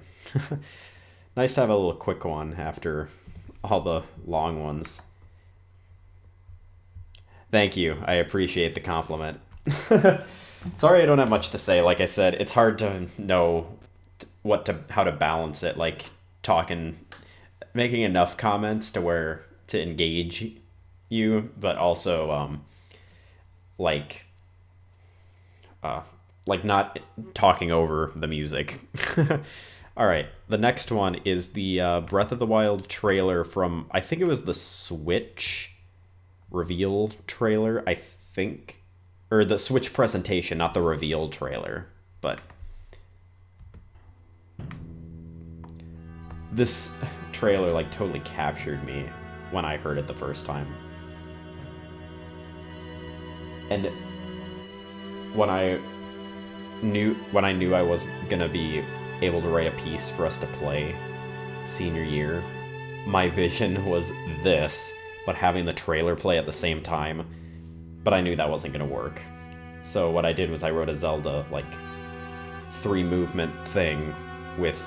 nice to have a little quick one after all the long ones. Thank you. I appreciate the compliment. Sorry I don't have much to say. Like I said, it's hard to know how to balance it, like making enough comments to engage you, but also like not talking over the music. All right, the next one is the Breath of the Wild trailer from, I think it was the Switch reveal trailer, I think, or the Switch presentation, not the reveal trailer, but this trailer like totally captured me when I heard it the first time. And when I knew I was gonna be able to write a piece for us to play senior year, my vision was this, but having the trailer play at the same time, but I knew that wasn't gonna work. So what I did was I wrote a Zelda, like, 3-movement thing with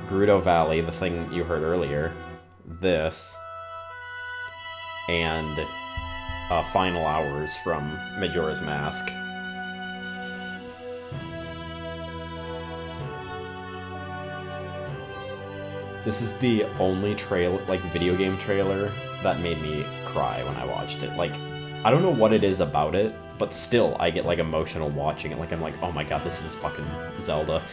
Gerudo Valley, the thing you heard earlier, this, and Final Hours from Majora's Mask. This is the only video game trailer that made me cry when I watched it. Like, I don't know what it is about it, but still, I get, like, emotional watching it. Like, I'm like, oh my god, this is fucking Zelda.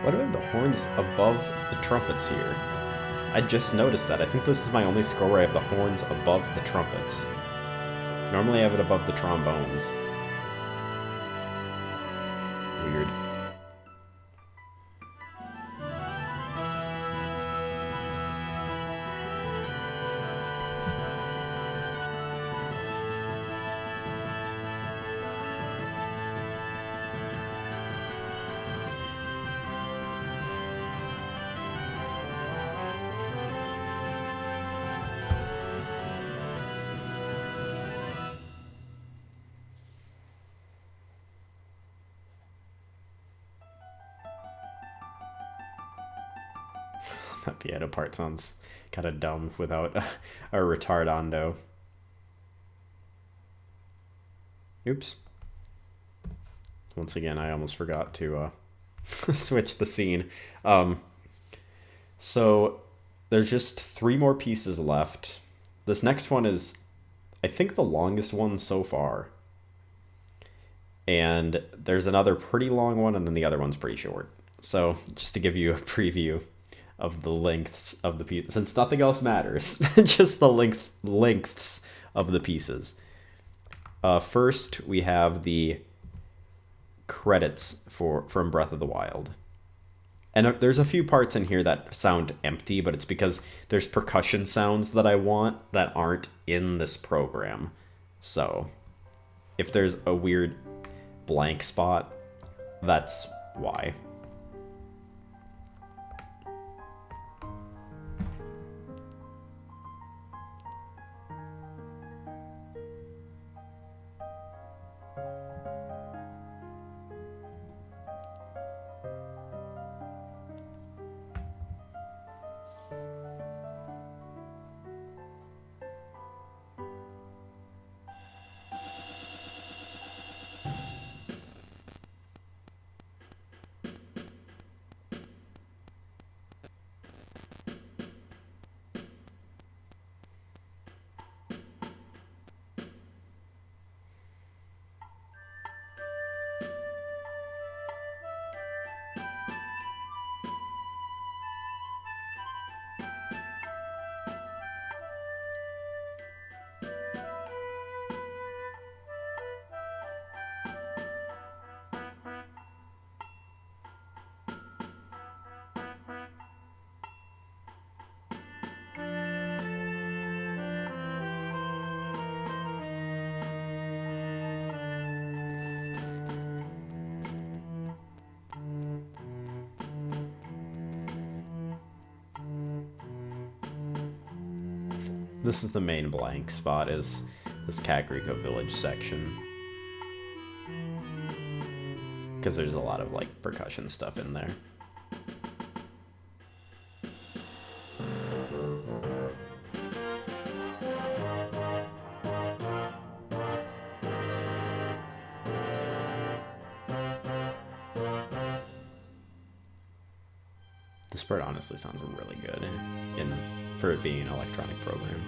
Why do I have the horns above the trumpets here? I just noticed that. I think this is my only score where I have the horns above the trumpets. Normally I have it above the trombones. Weird. That piano part sounds kind of dumb without a retardando. Oops. Once again, I almost forgot to switch the scene. So there's just 3 more pieces left. This next one is, I think, the longest one so far. And there's another pretty long one, and then the other one's pretty short. So just to give you a preview of the lengths of the pieces, since nothing else matters, just the lengths of the pieces. First, we have the credits from Breath of the Wild. And there's a few parts in here that sound empty, but it's because there's percussion sounds that I want that aren't in this program. So if there's a weird blank spot, that's why. This is the main blank spot, is this Kakariko Village section. Because there's a lot of, like, percussion stuff in there. This part honestly sounds really good for it being an electronic program.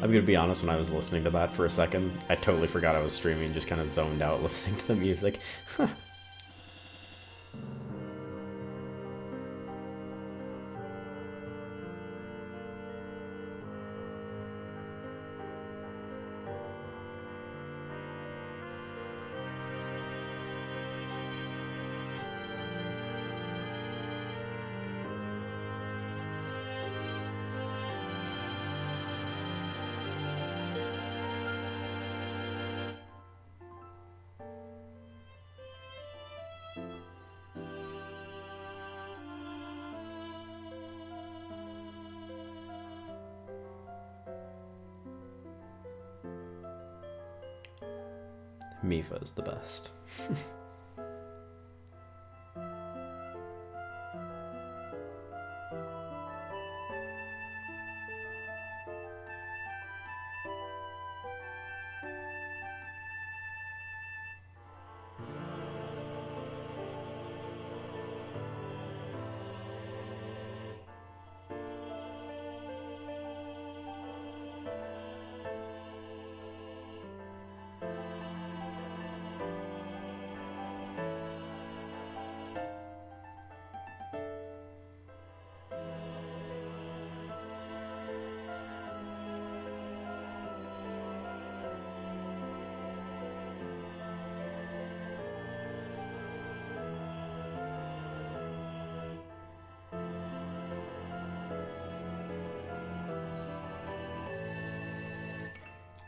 I'm gonna be honest, when I was listening to that for a second, I totally forgot I was streaming, just kind of zoned out listening to the music. Mipha is the best.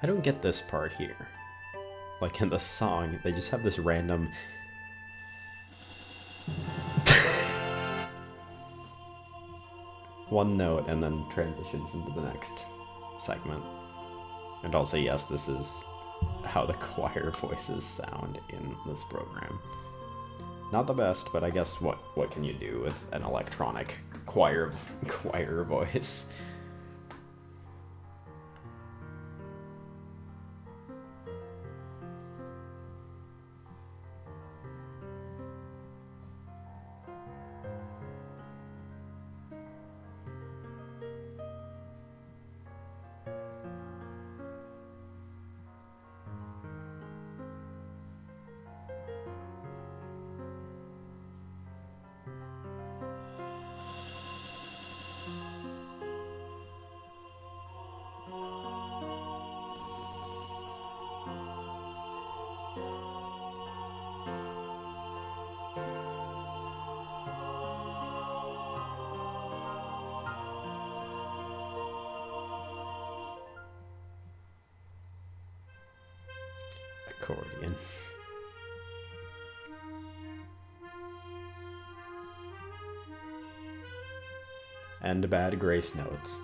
I don't get this part here. Like in the song, they just have this random... one note and then transitions into the next segment. And also, yes, this is how the choir voices sound in this program. Not the best, but I guess what can you do with an electronic choir voice? Accordion. And bad grace notes.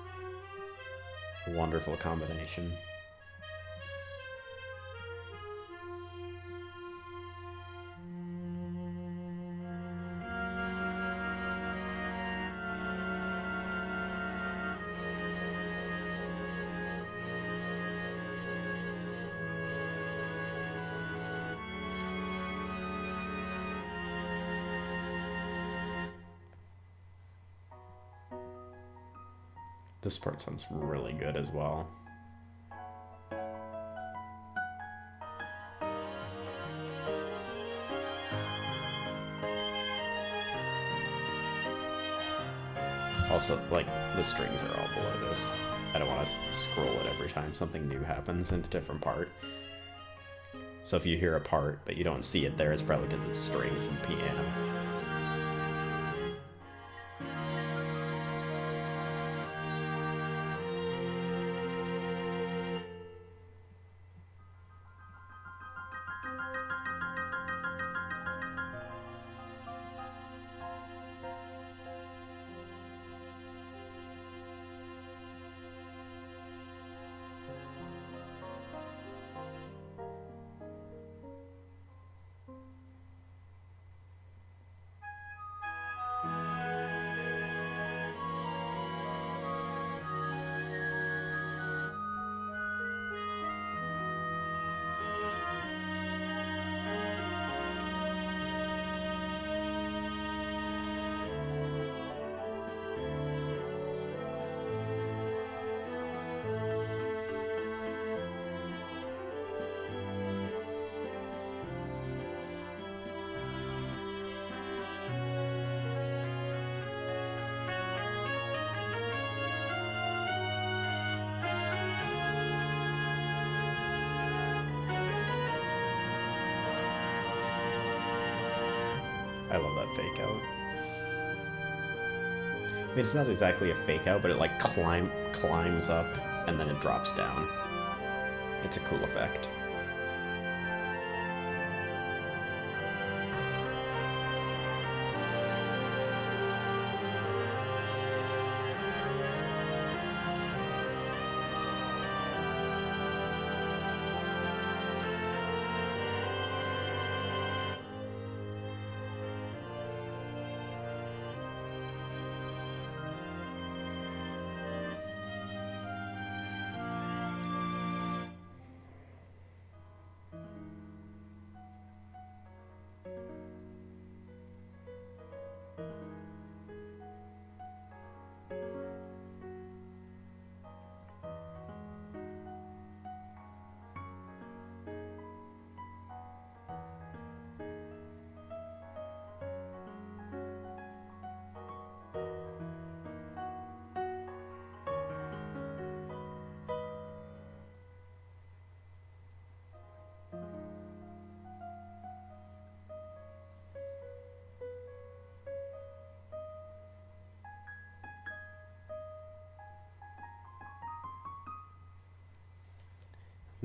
A wonderful combination. This part sounds really good as well. Also, like, the strings are all below this. I don't want to scroll it every time something new happens in a different part. So if you hear a part but you don't see it there, it's probably because it's strings and piano. I love that fake out. I mean, it's not exactly a fake out, but it like climbs up and then it drops down. It's a cool effect.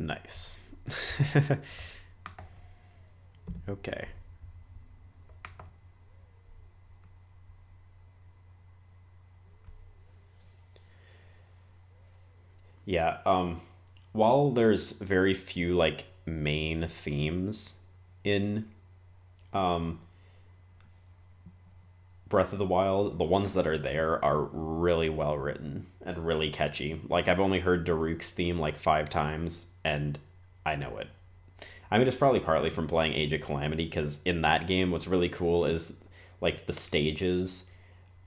Nice. Okay. Yeah, while there's very few like main themes in um Breath of the Wild, the ones that are there are really well written and really catchy. Like I've only heard Daruk's theme like 5 times and I know it. I mean, it's probably partly from playing Age of Calamity because in that game, what's really cool is like the stages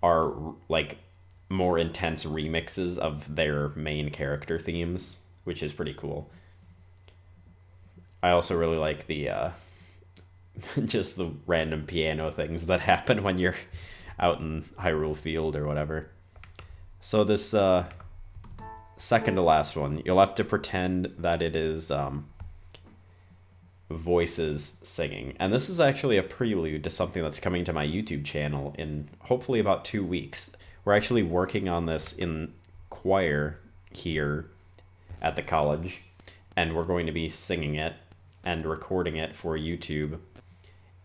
are like more intense remixes of their main character themes, which is pretty cool. I also really like the just the random piano things that happen when you're out in Hyrule Field or whatever. So this second to last one, you'll have to pretend that it is voices singing. And this is actually a prelude to something that's coming to my YouTube channel in hopefully about 2 weeks. We're actually working on this in choir here at the college, and we're going to be singing it and recording it for YouTube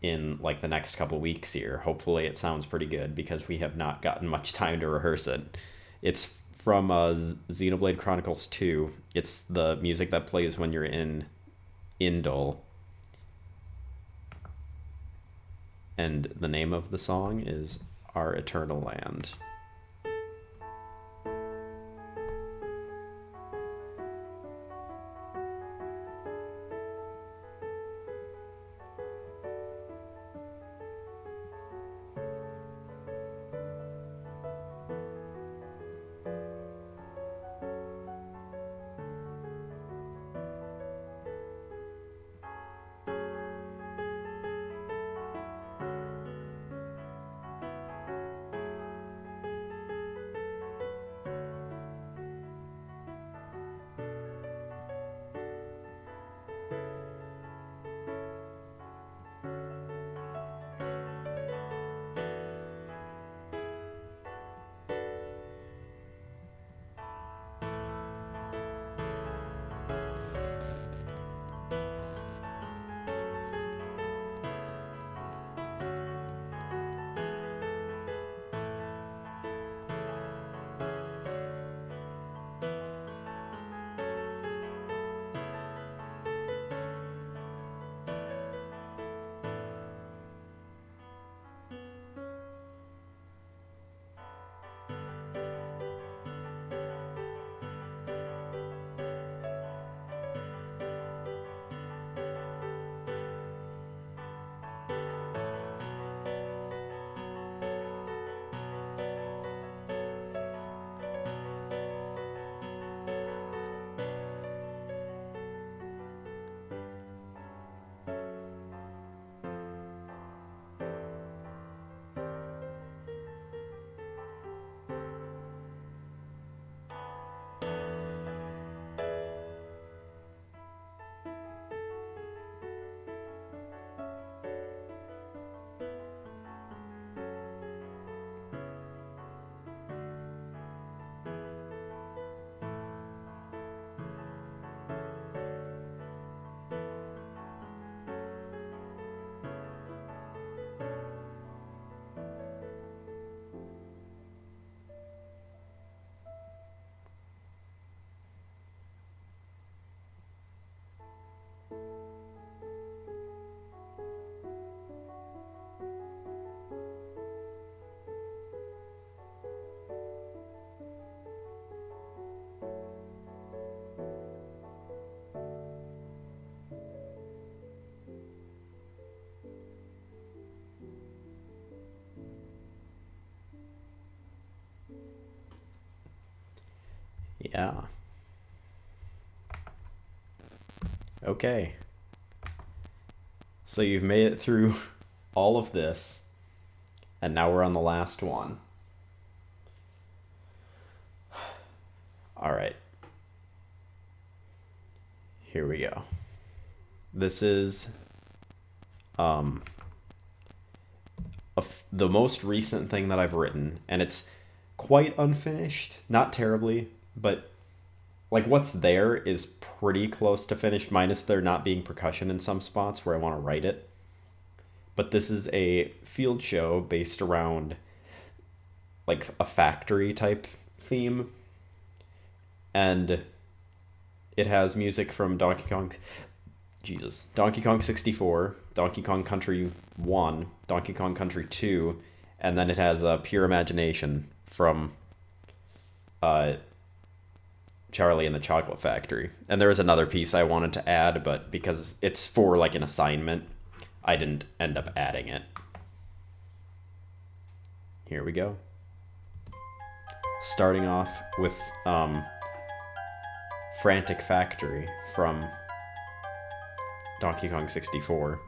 in like the next couple weeks here. Hopefully it sounds pretty good because we have not gotten much time to rehearse it. It's from Xenoblade Chronicles 2. It's the music that plays when you're in Indol. And the name of the song is Our Eternal Land. Yeah. Okay. So you've made it through all of this, and now we're on the last one. All right. Here we go. This is um the most recent thing that I've written, and it's quite unfinished, not terribly, but like what's there is pretty close to finished, minus there not being percussion in some spots where I want to write it. But this is a field show based around like a factory type theme, and it has music from Donkey Kong 64, Donkey Kong Country 1, Donkey Kong Country 2, and then it has Pure Imagination from Charlie and the Chocolate Factory. And there was another piece I wanted to add, but because it's for like an assignment, I didn't end up adding it. Here we go. Starting off with Frantic Factory from Donkey Kong 64.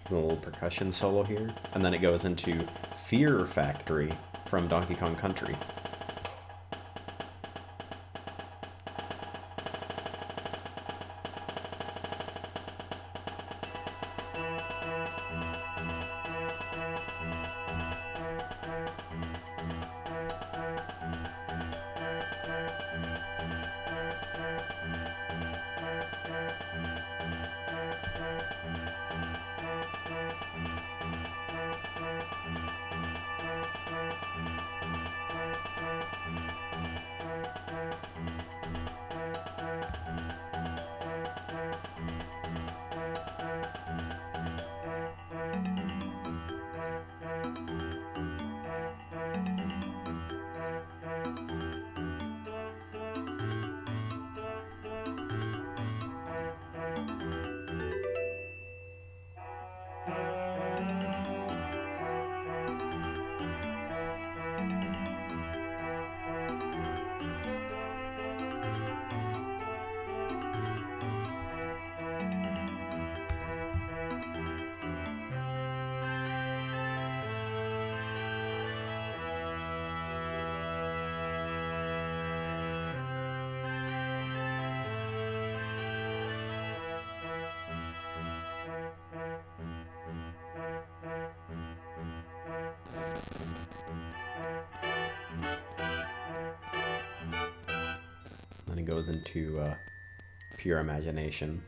A little percussion solo here, and then it goes into Fear Factory from Donkey Kong Country. Then it goes into Pure Imagination.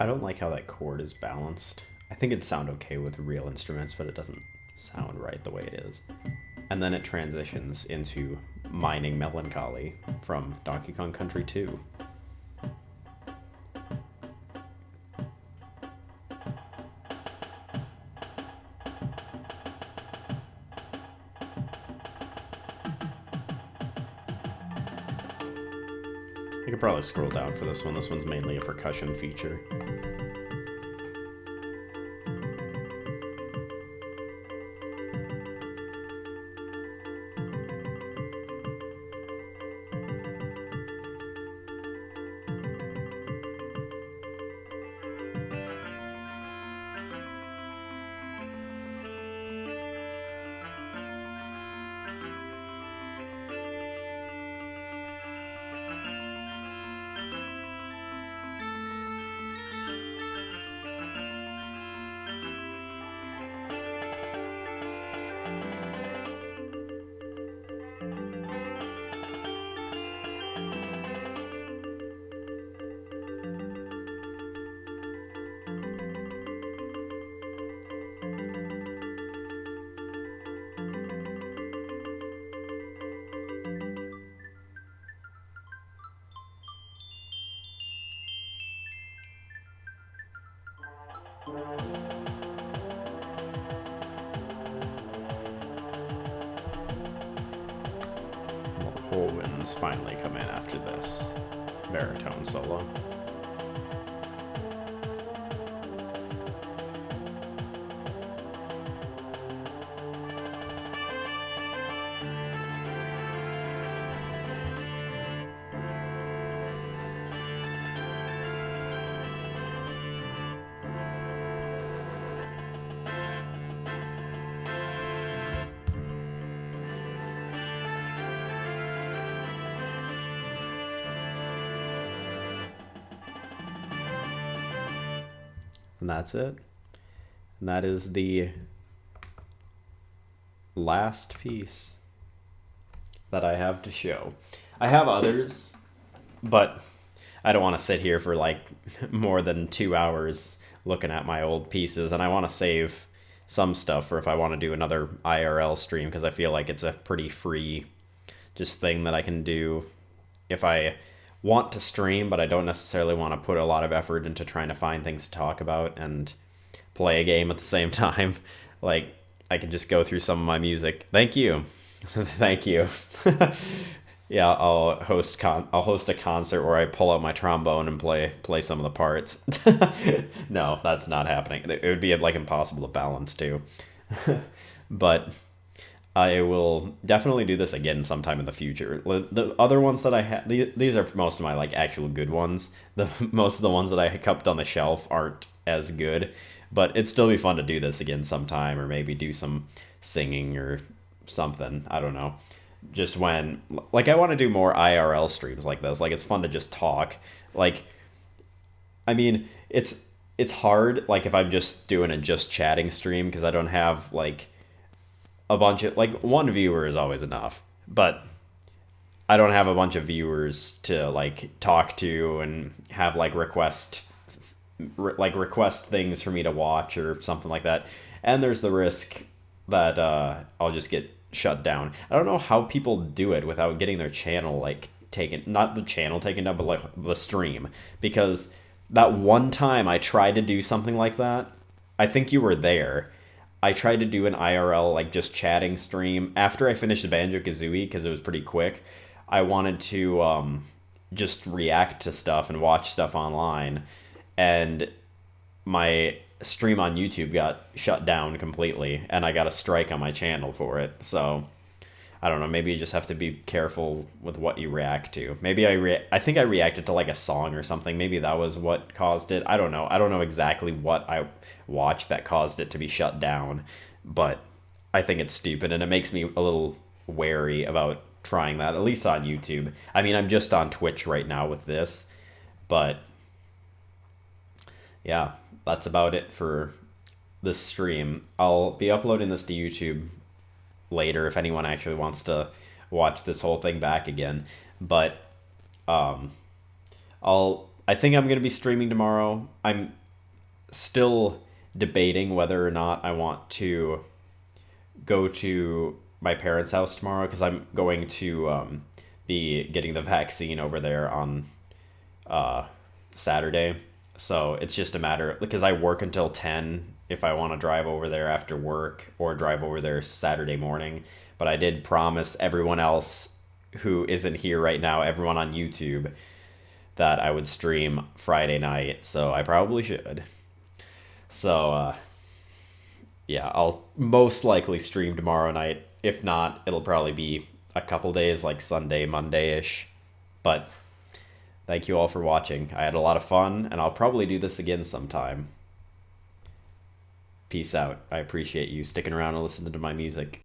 I don't like how that chord is balanced. I think it'd sound okay with real instruments, but it doesn't sound right the way it is. And then it transitions into Mining Melancholy from Donkey Kong Country 2. I could probably scroll down for this one. This one's mainly a percussion feature. Horns finally come in after this baritone solo. And that's it. And that is the last piece that I have to show. I have others, but I don't want to sit here for like more than 2 hours looking at my old pieces, and I want to save some stuff for if I want to do another IRL stream, because I feel like it's a pretty free just thing that I can do if I want to stream, but I don't necessarily want to put a lot of effort into trying to find things to talk about and play a game at the same time. Like, I can just go through some of my music. Thank you. Thank you. Yeah, I'll host a concert where I pull out my trombone and play some of the parts. No, that's not happening. It would be like impossible to balance too. But I will definitely do this again sometime in the future. The other ones that I have, these are most of my like actual good ones. Most of the ones that I kept on the shelf aren't as good, but it'd still be fun to do this again sometime, or maybe do some singing or something. I don't know. Just when, like, I want to do more IRL streams like this. Like, it's fun to just talk. Like, I mean, it's hard, like, if I'm just doing a just chatting stream, because I don't have like a bunch of, like, one viewer is always enough, but I don't have a bunch of viewers to like talk to and have like request things for me to watch or something like that. And there's the risk that I'll just get shut down. I don't know how people do it without getting their channel like taken, not the channel taken down, but like the stream, because that one time I tried to do something like that, I think you were there. I tried to do an IRL, like, just chatting stream after I finished Banjo-Kazooie, because it was pretty quick. I wanted to just react to stuff and watch stuff online, and my stream on YouTube got shut down completely, and I got a strike on my channel for it. So I don't know, maybe you just have to be careful with what you react to. Maybe I think I reacted to like a song or something. Maybe that was what caused it. I don't know. I don't know exactly what I watched that caused it to be shut down, but I think it's stupid, and it makes me a little wary about trying that, at least on YouTube. I mean, I'm just on Twitch right now with this, but yeah, that's about it for this stream. I'll be uploading this to YouTube later if anyone actually wants to watch this whole thing back again, but I I think I'm going to be streaming tomorrow. I'm still debating whether or not I want to go to my parents' house tomorrow because I'm going to be getting the vaccine over there on uh, Saturday. So it's just a matter because I work until 10 if I want to drive over there after work or drive over there Saturday morning. But I did promise everyone else who isn't here right now, everyone on YouTube, that I would stream Friday night. So I probably should. So yeah, I'll most likely stream tomorrow night. If not, it'll probably be a couple days, like Sunday, Monday ish. But thank you all for watching. I had a lot of fun, and I'll probably do this again sometime. Peace out. I appreciate you sticking around and listening to my music.